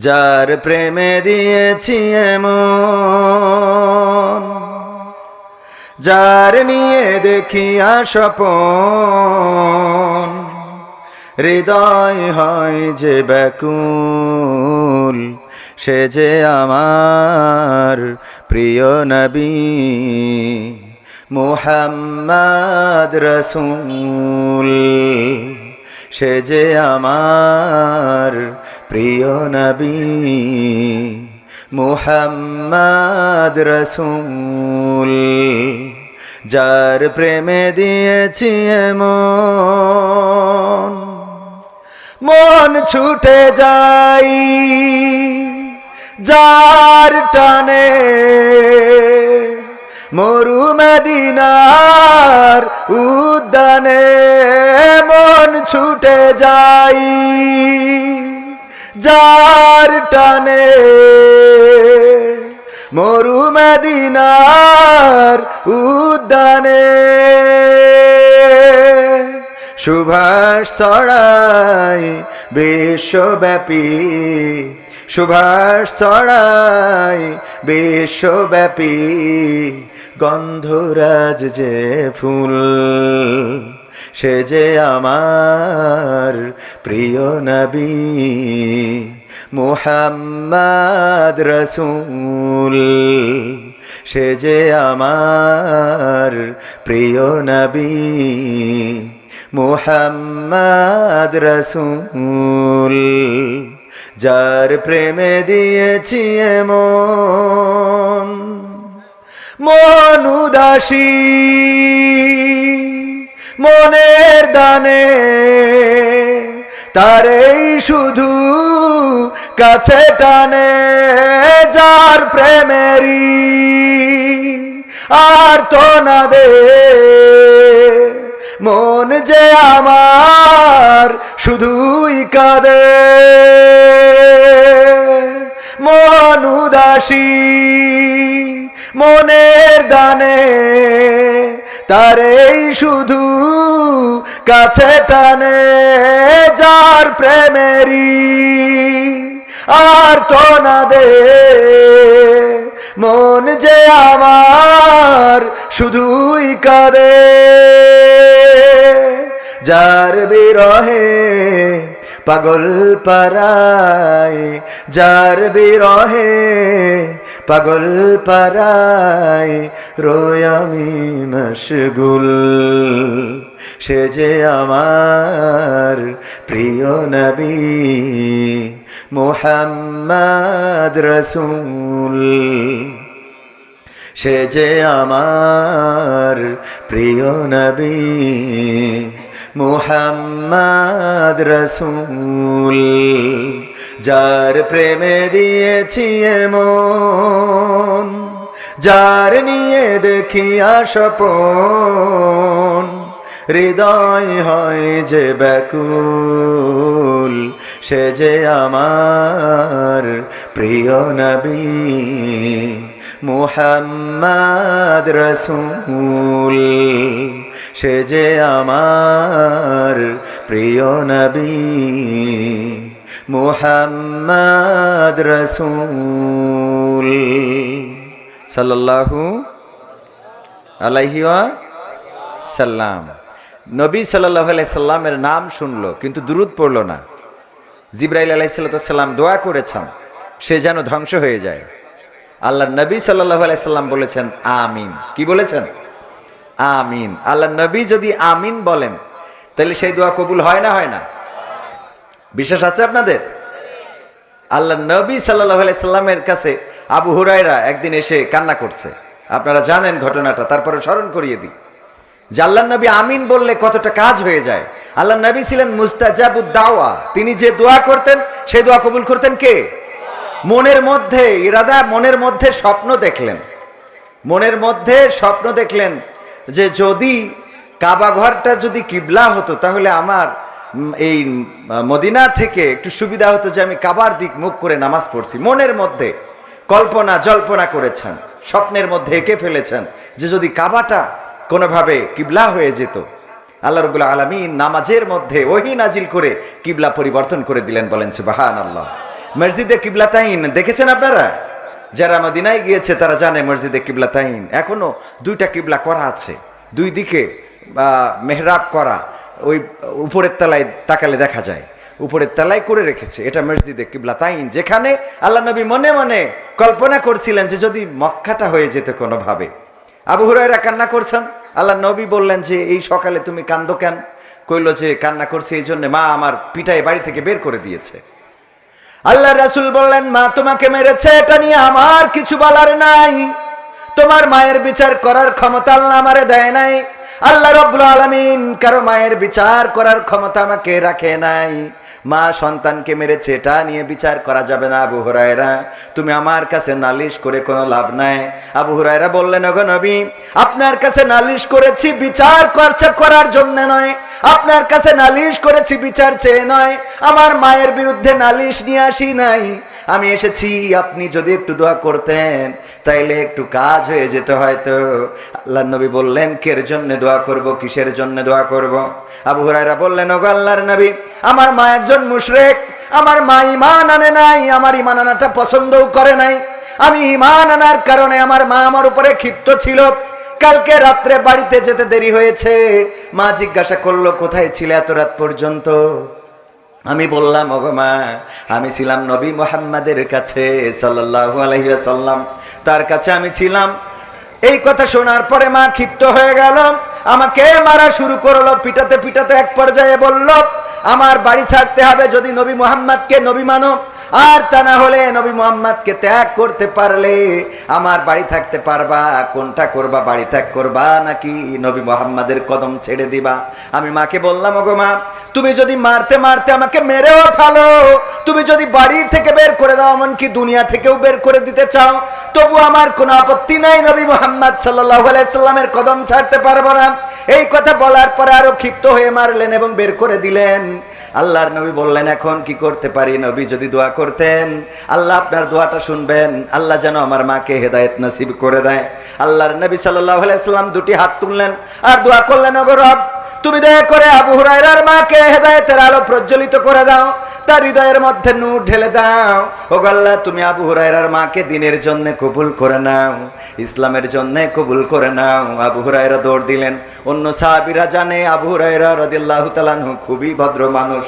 যার প্রেমে দিয়েছি এমন, যার নিয়ে দেখিয়া স্বপন, হৃদয় হয় যে ব্যাকুল, সে যে আমার প্রিয় নবী মুহাম্মদ রসূল। সে যে আমার প্রিয় নবী মুহাম্মদ রসূল। যার প্রেমে দিয়েছি এমন, মন ছুটে যাই যার টানে, মরু মদিনার উদ্যানে। মন ছুটে যাই যার টানে, মরু মদিনার উদ্যানে। সুভাষ ছড়াই বিশ্বব্যাপী, সুভাষ ছড়াই বিশ্বব্যাপী, গন্ধরাজ যে ফুল, সে যে আমার প্রিয় নবী মুহাম্মদ রসূল। সে যে আমার প্রিয় নবী মুহাম্মদ রসূল। যার প্রেমে দিয়েছি এমন, মন উদাসী মনের দানে, তারেই শুধু কাছে টানে। যার প্রেমেরই আর তো না দে, মন যে আমার শুধুই কাঁদে। মন উদাসী মনের দানে, তারেই শুধু কাছে টানে। যার প্রেমেরই আর তো না দে, মন যে আমার শুধুই কাঁদে। যার বিরহে পাগল পারায়, যার বিরহে পাগল পারায়, রোয় আমি মশগুল। সে যে আমার প্রিয় নবী মুহাম্মদ রসূল। সে যে আমার প্রিয় নবী মুহাম্মদ রসূল। যার প্রেমে দিয়েছি এমন, যার নিয়ে দেখিয়া স্বপন, হৃদয় হয় যে ব্যাকুল, সে যে আমার প্রিয় নবী মুহাম্মদ রসূল। সে যে আমার প্রিয় নবী মুহাম্মদ রসূল সাল্লাল্লাহু আলাইহি সাল্লাম। নবী সাল্লাল্লাহু আলাইহি সাল্লামের নাম শুনলো কিন্তু দুরূদ পড়লো না। জিবরাইল আলাইহিস সালাম দোয়া করেছেন সে যেন ধ্বংস হয়ে যায়। আল্লাহ নবী সাল্লাল্লাহু আলাইহি সাল্লাম বলেছেন আমিন। কি বলেছেন? আমিন। আল্লাহ নবী যদি আমিন বলেন তাহলে সেই দোয়া কবুল হয় না হয় না? বিশ্বাস আছে আপনাদের? আল্লাহ নবী সাল্লাল্লাহু আলাইহি সাল্লামের কাছে আবু হুরায়রা একদিন এসে কান্না করছে। আপনারা জানেন ঘটনাটা, তারপরে স্মরণ করিয়ে দিই যে আল্লাহ নবী আমিন বললে কতটা কাজ হয়ে যায়। আল্লাহ নবী ছিলেন মুস্তাজাবুদ দাওয়া, তিনি যে দোয়া করতেন সেই দোয়া কবুল করতেন কে? মনের মধ্যে ইরাদা, মনের মধ্যে স্বপ্ন দেখলেন, মনের মধ্যে স্বপ্ন দেখলেন যে যদি কাবা ঘরটা যদি কিবলা হতো তাহলে আমার এই মদিনা থেকে একটু সুবিধা হতো যে আমি কাবার দিক মুখ করে নামাজ পড়ছি। মনের মধ্যে কল্পনা জল্পনা করেছেন, স্বপ্নের মধ্যে এঁকে ফেলেছেন যে যদি কাবাটা কোনোভাবে কিবলা হয়ে যেত। আল্লাহ রাব্বুল আলামিন নামাজের মধ্যে ওহী নাজিল করে কিবলা পরিবর্তন করে দিলেন। বলেন সুবহানাল্লাহ। মসজিদে কিবলাতাইন দেখেছেন আপনারা? যারা মদিনায় গিয়েছে তারা জানে মসজিদে কিবলাতাইন এখনো দুইটা কিবলা করা আছে, দুই দিকে মেহরাব করা, ওই উপরের তলায় তাকালে দেখা যায়, উপরের তলায় করে রেখেছে। এটা মসজিদে কিবলাতাইন, যেখানে আল্লাহ নবী মনে মনে কল্পনা করছিলেন যে যদি মক্কাটা হয়ে যেত কোনোভাবে। আবু হুরায়রা কান্না করছেন, আল্লাহ নবী বললেন যে এই সকালে তুমি কান্দো কেন? কইল যে কান্না করছে এই জন্য, মা আমার পিটায় বাড়ি থেকে বের করে দিয়েছে। আল্লাহ রাসূল বললেন, মা তোমাকে মেরেছে এটা নিয়ে আমার কিছু বলার নাই, তোমার মায়ের বিচার করার ক্ষমতা আল্লাহ আমারে দেয় নাই। আল্লাহ রাব্বুল আলামিন কারো মায়ের বিচার করার ক্ষমতা আমাকে রাখে নাই। মা সন্তানকে মেরেছে এটা নিয়ে বিচার করা যাবে না। আবু হুরায়রা তুমি আমার কাছে নালিশ করে কোনো লাভ নাই। আবু হুরায়রা বললেন, ওগো নবী আপনার কাছে নালিশ করেছি বিচার করার জন্য নয়, আপনার কাছে নালিশ করেছি বিচার চেয়ে নয়, আমার মায়ের বিরুদ্ধে নালিশ নিয়ে আসি নাই, আমি এসেছি আপনি যদি একটু দোয়া করতেন তাইলে একটু কাজ হয়ে যেত হয়তো। আল্লাহর নবী বললেন, কের জন্য দোয়া করব, কিসের জন্য দোয়া করব? আবু হুরায়রা বললেন, ওগো আল্লাহর নবী আমার মা একজন মুশরিক, আমার মা ঈমান আনে নাই, আমার ঈমান আনাটা পছন্দও করে নাই, আমি ঈমান আনার কারণে আমার মা আমার উপরে ক্ষিপ্ত ছিল। কালকে রাত্রে বাড়িতে যেতে দেরি হয়েছে, মা জিজ্ঞাসা করলো কোথায় ছিলে এত রাত পর্যন্ত? আমি বললাম, ওগো মা আমি ছিলাম নবী মুহাম্মাদের কাছে সাল্লাল্লাহু আলাইহি ওয়াসাল্লাম, তার কাছে আমি ছিলাম। এই কথা শোনার পরে মা ক্ষিপ্ত হয়ে গেল, আমাকে মারা শুরু করলো, পিটাতে পিটাতে এক পর্যায়ে বলল আমার বাড়ি ছাড়তে হবে যদি নবী মুহাম্মদকে নবী মানো, আর তা না হলে নবী মুহাম্মদকে ত্যাগ করতে পারলে আমার বাড়ি থাকতে পারবা। কোনটা করবা, বাড়ি ত্যাগ করবা নাকি নবী মুহাম্মদের কদম ছেড়ে দিবা? আমি মাকে বললাম, ওগো মা তুমি যদি মারতে মারতে আমাকে মেরেও ফেলো, তুমি যদি বাড়ি থেকে বের করে দাও, এমনকি দুনিয়া থেকেও বের করে দিতে চাও, তবু আমার কোনো আপত্তি নাই, নবী মুহাম্মদ সাল্লাল্লাহু আলাইহি সাল্লামের কদম ছাড়তে পারবো না। এই কথা বলার পরে আরো ক্ষিপ্ত হয়ে মারলেন এবং বের করে দিলেন। আল্লাহর নবী বললেন, এখন কি করতে পারি? নবী যদি দোয়া করতেন আল্লাহ আপনার দোয়াটা শুনবেন, আল্লাহ যেন আমার মাকে হেদায়েত নসিব করে দেয়। আল্লাহর নবী সাল্লাল্লাহু আলাইহি সাল্লাম দুটি হাত তুললেন আর দোয়া করলেন, ওগো রব তুমি দয়া করে আবু হুরায়রার মাকে হেদায়েতের আলো প্রজ্বলিত করে দাও, তার হৃদয়ের মধ্যে নূর ঢেলে দাও। ওগো আল্লাহ তুমি আবু হুরায়রার মাকে দ্বীনের জন্য কবুল করে নাও, ইসলামের জন্য কবুল করে নাও। আবু হুরায়রা দৌড় দিলেন। অন্য সাহাবীরা জানে আবু হুরায়রা রাদিয়াল্লাহু তাআলা আনহু খুবই ভদ্র মানুষ,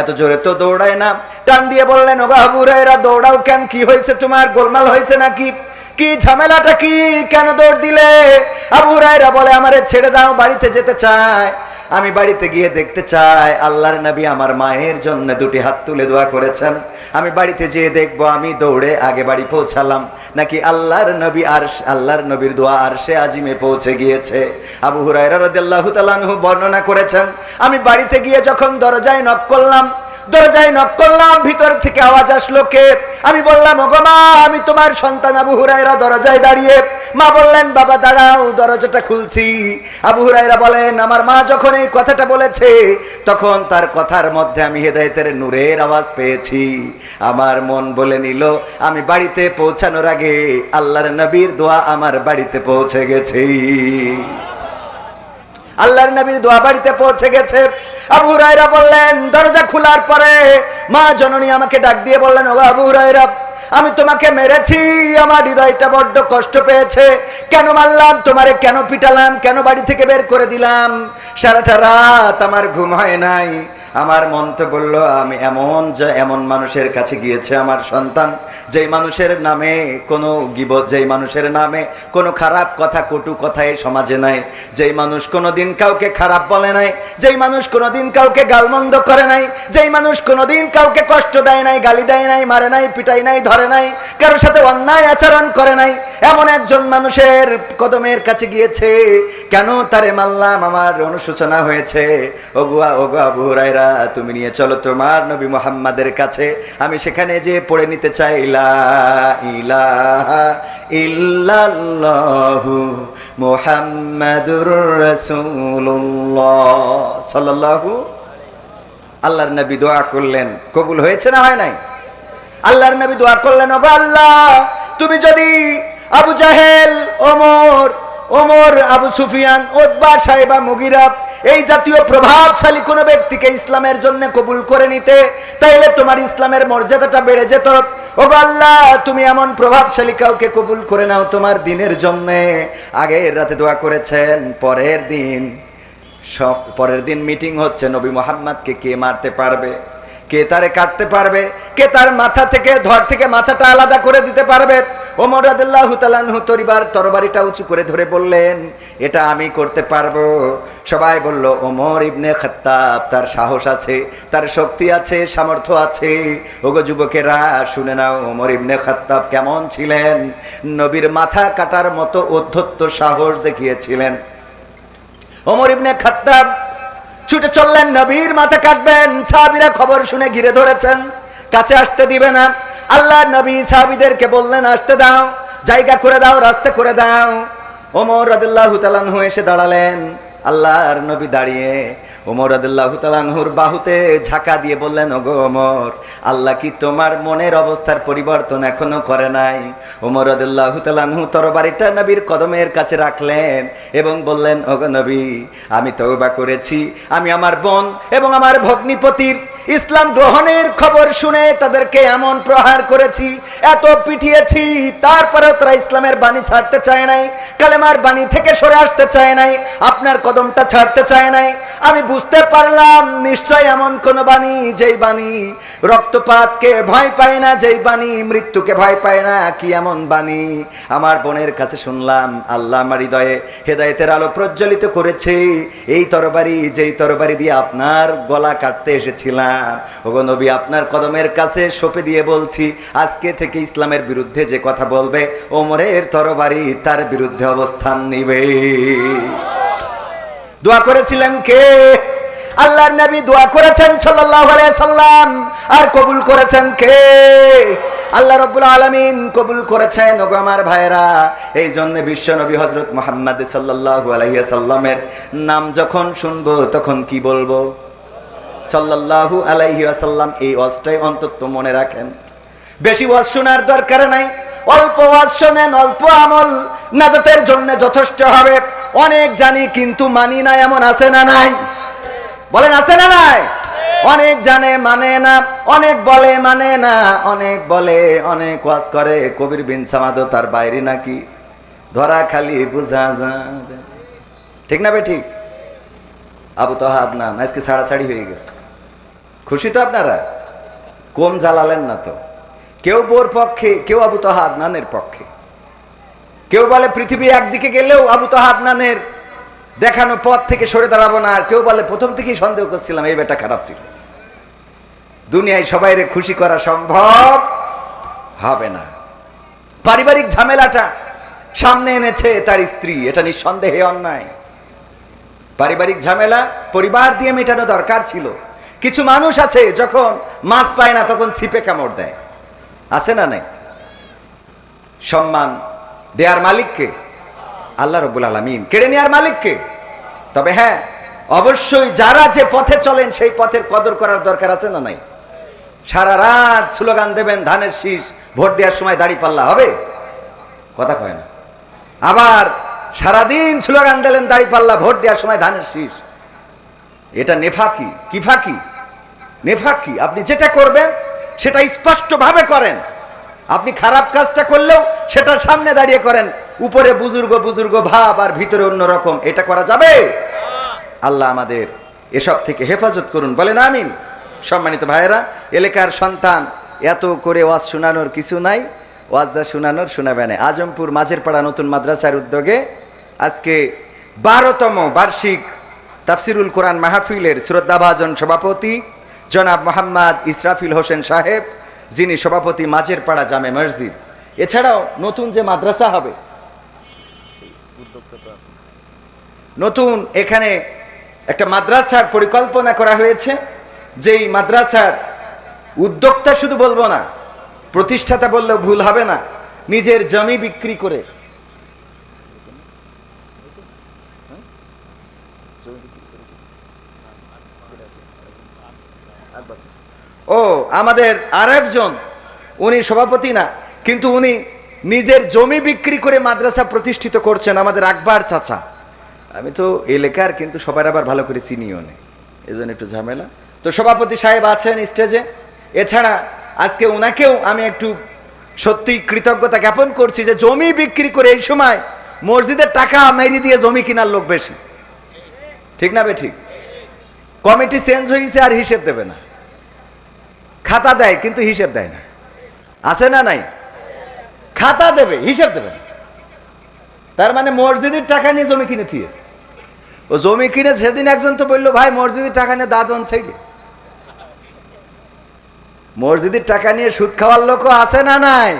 এত জোরে তো দৌড়ায় না। টান দিয়ে বললেন, ওগো আবু হুরায়রা দৌড়াও কেন? কি হয়েছে তোমার? গোলমাল হয়েছে নাকি? কি ঝামেলাটা কি? কেন দৌড় দিলে? আবু হুরায়রা বলে, আমারে ছেড়ে দাও, বাড়িতে যেতে চাই, আমি বাড়িতে গিয়ে দেখতে চাই আল্লাহর নবী আমার মায়ের জন্য দুটি হাত তুলে দোয়া করেছেন, আমি বাড়িতে যেয়ে দেখবো আমি দৌড়ে আগে বাড়ি পৌঁছালাম নাকি আল্লাহর নবীর দোয়া আরশে আজিমে পৌঁছে গিয়েছে। আবু হুরায়রা রাদিয়াল্লাহু তাআলা আনহু বর্ণনা করেছেন, আমি বাড়িতে গিয়ে যখন দরজায় নক করলাম, ভিতর থেকে আওয়াজ আসলো কে? আমি বললাম, ওগো মা আমি তোমার সন্তান আবু হুরায়রা দরজায় দাঁড়িয়ে। মা বললেন, বাবা দাঁড়াও, দরজাটা খুলছি। আবু হুরায়রা বলেন, আমার মা যখন এই কথাটা বলেছে তখন তার কথার মধ্যে আমি হেদায়েতের নূরের আওয়াজ পেয়েছি। আমার মন বলে নিল আমি বাড়িতে পৌঁছানোর আগে আল্লাহর নবীর দোয়া আমার বাড়িতে পৌঁছে গেছে, আল্লাহর নবীর দোয়া বাড়িতে পৌঁছে গেছে। আবু হুরায়রা বললেন, দরজা খোলার পরে মা জননী আমাকে ডাক দিয়ে বললেন, ও আবু হুরায়রা আমি তোমাকে মেরেছি, আমার হৃদয়টা বড্ড কষ্ট পেয়েছে, কেন মারলাম তোমারে, কেন পিটালাম, কেন বাড়ি থেকে বের করে দিলাম, সারাটা রাত আমার ঘুম হয় নাই। আমার মন তো বললো আমি এমন মানুষের কাছে গিয়েছে আমার সন্তান, যেই মানুষের নামে কোনো গীবত, যেই মানুষের নামে কোনো খারাপ কথা, কটু কথা এই সমাজে নাই, যেই মানুষ কোনোদিন কাউকে খারাপ বলে নাই, যেই মানুষ কোনোদিন কাউকে গালমন্দ করে নাই, যেই মানুষ কোনোদিন কাউকে কষ্ট দেয় নাই, গালি দেয় নাই, মারে নাই, পিটাই নাই, ধরে নাই, কারোর সাথে অন্যায় আচরণ করে নাই, এমন একজন মানুষের কদমের কাছে গিয়েছে, কেন তারে মারলাম, আমার অনুশোচনা হয়েছে। ওগো আবু হুরায়রা তুমি নিয়ে চলো তোমার নবী মুহাম্মাদের কাছে, আমি সেখানে যে পড়ে নিতে চাই লা ইলাহা ইল্লাল্লাহু মুহাম্মাদুর রাসূলুল্লাহ সাল্লাল্লাহু। আল্লাহর নবী দোয়া করলেন, কবুল হয়েছে না হয় নাই? আল্লাহর নবী দোয়া করলেন, ওগো আল্লাহ তুমি যদি আবু জাহেল, ওমর, আবু সুফিয়ান, উতবা, সাইবা, মুগিরা এই জাতীয় প্রভাবশালী কোনো ব্যক্তিকে ইসলামের জন্য কবুল করে নিতে, তাইলে তোমার ইসলামের মর্যাদাটা বেড়ে যেত। ওগো আল্লাহ, তুমি এমন প্রভাবশালী কাউকে কবুল করে নাও তোমার দিনের জন্য। আগের রাতে দোয়া করেছেন, পরের দিন মিটিং হচ্ছে, নবী মুহাম্মদকে কে মারতে পারবে, কে তারে কাটতে পারবে, কে তার মাথা থেকে ধর থেকে মাথাটা আলাদা করে দিতে পারবে। ওমর রাদিয়াল্লাহু তাআলা আনহু তরবারিটা উঁচু করে ধরে বললেন, এটা আমি করতে পারবো। সবাই বলল, ওমর ইবনে খাত্তাব, তার সাহস আছে, তার শক্তি আছে, সামর্থ্য আছে। ওগো যুবকেরা, শুনে নাও, ওমর ইবনে খাত্তাব কেমন ছিলেন। নবীর মাথা কাটার মতো অধ্যত্ত সাহস দেখিয়েছিলেন। ওমর ইবনে খাত্তাব ছুটে চললেন, নবীর মাথা কাটবেন। সাহাবীরা খবর শুনে ঘিরে ধরেছেন, কাছে আসতে দিবে না। আল্লাহর নবী সাহাবীদেরকে বললেন, আসতে দাও, জায়গা করে দাও, রাস্তা করে দাও। ওমর রাদিয়াল্লাহু তাআলা আনহু এসে দাঁড়ালেন। আল্লাহর নবী দাঁড়িয়ে ওমর রাদিয়াল্লাহু তাআলা আনহুর বাহুতে ঝাঁকা দিয়ে বললেন, ওগো ওমর, আল্লাহ কি তোমার মনের অবস্থার পরিবর্তন এখনো করে নাই? ওমর রাদিয়াল্লাহু তাআলা আনহু তরবারিটা নবীর কদমের কাছে রাখলেন এবং বললেন, ওগো নবী, আমি তওবা করেছি, আমি আমার বোন এবং আমার ভগ্নিপতির ইসলাম গ্রহণের খবর শুনে তাদেরকে এমন প্রহার করেছি, এত পিটিয়েছি, তারপরেও তারা ইসলামের বাণী ছাড়তে চায় নাই, কালেমার বাণী থেকে সরে আসতে চায় নাই, আপনার কদমটা ছাড়তে চায় নাই। আমি বুঝতে পারলাম, নিশ্চয় এমন কোন বাণী, যেই বাণী রক্তপাতকে ভয় পায় না, যেই বাণী মৃত্যুকে ভয় পায় না। কি এমন বাণী আমার বোনের কাছে শুনলাম। আল্লাহ আমার হৃদয়ে হেদায়েতের আলো প্রজ্বলিত করেছে। এই তরবারি, যেই তরবারি দিয়ে আপনার গলা কাটতে এসেছিলাম, ওগো নবী, আপনার কদমের কাছে সঁপে দিয়ে বলছি, আজকে থেকে ইসলামের বিরুদ্ধে যে কথা বলবে, ওমরের তরবারি তার বিরুদ্ধে অবস্থান নিবে। দোয়া করেছিলেন কে? আল্লাহর নবী দোয়া করেছেন সাল্লাল্লাহু আলাইহি সাল্লাম। আর কবুল করেছেন কে? আল্লাহ রাব্বুল আলামিন কবুল করেছেন। ওগো আমার ভাইরা, এই জন্য বিশ্ব নবী হযরত মুহাম্মদ সাল্লাল্লাহু আলাইহি সাল্লামের নাম যখন শুনবো তখন কি বলবো? সাল্লাল্লাহু আলাইহি ওয়াসাল্লাম। এই ওয়াজটাই অন্তত মনে রাখেন। বেশি ওয়াজ শোনার দরকার নাই, অল্প ওয়াজ শোনেন, অল্প আমল নাজাতের জন্য যথেষ্ট হবে। অনেক জানি কিন্তু মানি না, এমন আছে না নাই? বলেন, আছে না নাই? অনেক জানে মানে না, অনেক বলে মানে না, অনেক বলে, অনেক ওয়াজ করে, কবির বিন সামাদও তার বাইরে নাকি, ধরা খালি বুঝা যাবে। ঠিক না বে ঠিক? আবু তাহা আদনান আজকে ছাড়াছাড়ি হয়ে গেছে। খুশি তো আপনারা? কম জ্বালালেন না তো। কেউ বোর পক্ষে, কেউ আবু তাহা আদনানের পক্ষে। কেউ বলে পৃথিবী একদিকে গেলেও আবু তাহা আদনানের দেখানো পথ থেকে সরে দাঁড়াবো না। আর কেউ বলে প্রথম থেকেই সন্দেহ করছিলাম এই বেটা খারাপ ছিল। দুনিয়ায় সবাইরে খুশি করা সম্ভব হবে না। পারিবারিক ঝামেলাটা সামনে এনেছে তার স্ত্রী, এটা নিঃসন্দেহে অন্যায়। পারিবারিক ঝামেলা পরিবার দিয়ে মেটানো দরকার ছিল। কিছু মানুষ আছে যখন মাছ পায় না তখন ছিপে কামড় দেয়, আছে না নাই? সম্মান দেয়ার মালিককে? আল্লাহ রাব্বুল আলামিন। কেড়ে নেয়ার মালিককে? তবে হ্যাঁ, অবশ্যই যারা যে পথে চলেন সেই পথের কদর করার দরকার আছে না নাই? সারা রাত স্লোগান দেবেন ধানের শীষ, ভোট দেওয়ার সময় দাড়ি পাল্লা হবে? কথা কয় না। আবার সারাদিন স্লোগান দিলেন দাড়ি পাল্লা, ভোট দেওয়ার সময় ধানের শীষ। এটা নেফাকি। কি ফাঁকি? নেফাকি। আপনি যেটা করবেন সেটা স্পষ্ট ভাবে করেন। আপনি খারাপ কাজটা করলেও সেটা সামনে দাঁড়িয়ে করেন, উপরে বুজুর্গ বুজুর্গ ভাব আর ভিতরে অন্যরকম। এটা করা যাবে? আল্লাহ আমাদের এসব থেকে হেফাজত করুন, বলেন আমিন। সম্মানিত ভাইয়েরা, এলাকার সন্তান, এত করে ওয়াজ শোনানোর কিছু নাই, ওয়াজ যা শোনানোর শোনাবে না। আজমপুর মাঝের পাড়া নতুন মাদ্রাসার উদ্যোগে আজকে 12তম বার্ষিক তাফসিরুল কোরআন মাহফিলের শ্রদ্ধাভাজন সভাপতি জনাব মোহাম্মদ ইসরাফিল হোসেন সাহেব, যিনি সভাপতি মাঝের পাড়া জামে মসজিদ। এছাড়াও নতুন যে মাদ্রাসা হবে, নতুন এখানে একটা মাদ্রাসার পরিকল্পনা করা হয়েছে। যেই মাদ্রাসার উদ্যোক্তা শুধু বলবো না, প্রতিষ্ঠাতা বললেও ভুল হবে না, নিজের জমি বিক্রি করে আমাদের আর একজন, উনি সভাপতি না কিন্তু উনি নিজের জমি বিক্রি করে মাদ্রাসা প্রতিষ্ঠিত করছেন, আমাদের আকবর চাচা। আমি তো এলাকার, কিন্তু সবার আবার ভালো করে চিনিও নেই, এই জন্য একটু ঝামেলা। তো সভাপতি সাহেব আছেন স্টেজে, এছাড়া আজকে ওনাকেও আমি একটু সত্যি কৃতজ্ঞতা জ্ঞাপন করছি যে জমি বিক্রি করে এই সময় মসজিদের টাকা মেরি দিয়ে জমি কেনার লোক বেশি, ঠিক না বে ঠিক? কমিটি চেঞ্জ হয়েছে আর হিসেব দেবে না, খাতা দেয় কিন্তু হিসেব দেয় না, আছে না নাই? খাতা দেবে, হিসেব দেবে না। তার মানে মসজিদের টাকা নিয়ে জমি কিনে থিয়েছে। ও জমি কিনে সেদিন একজন তো বললো, ভাই মসজিদের টাকা নিয়ে দাদন সেইডে। মসজিদের টাকা নিয়ে সুদ খাওয়ার লোকও আছে না নাই?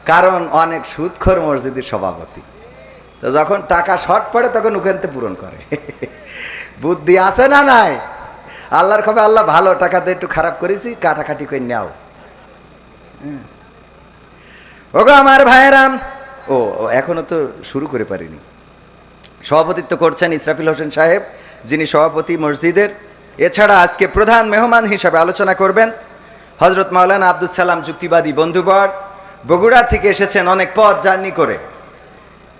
কারণ অনেক সুদখোর মসজিদের সভাপতি, তো যখন টাকা শর্ট পড়ে তখন ওখানতে পূরণ করে। বুদ্ধি আছে না নাই? আল্লাহর খবর, আল্লাহ ভালো, টাকা দিয়ে একটু খারাপ করেছি, কাটাকাটি করে নাও। ওগো আমার ভাইয়েরাম, ও এখনো তো শুরু করে পারিনি। সভাপতিত্ব করছেন ইসরাফিল হোসেন সাহেব, যিনি সভাপতি মসজিদের। এছাড়া আজকে প্রধান মেহমান হিসাবে আলোচনা করবেন হজরত মাওলানা আব্দুল সালাম যুক্তিবাদী বন্ধুবর, বগুড়া থেকে এসেছেন অনেক পথ জার্নি করে।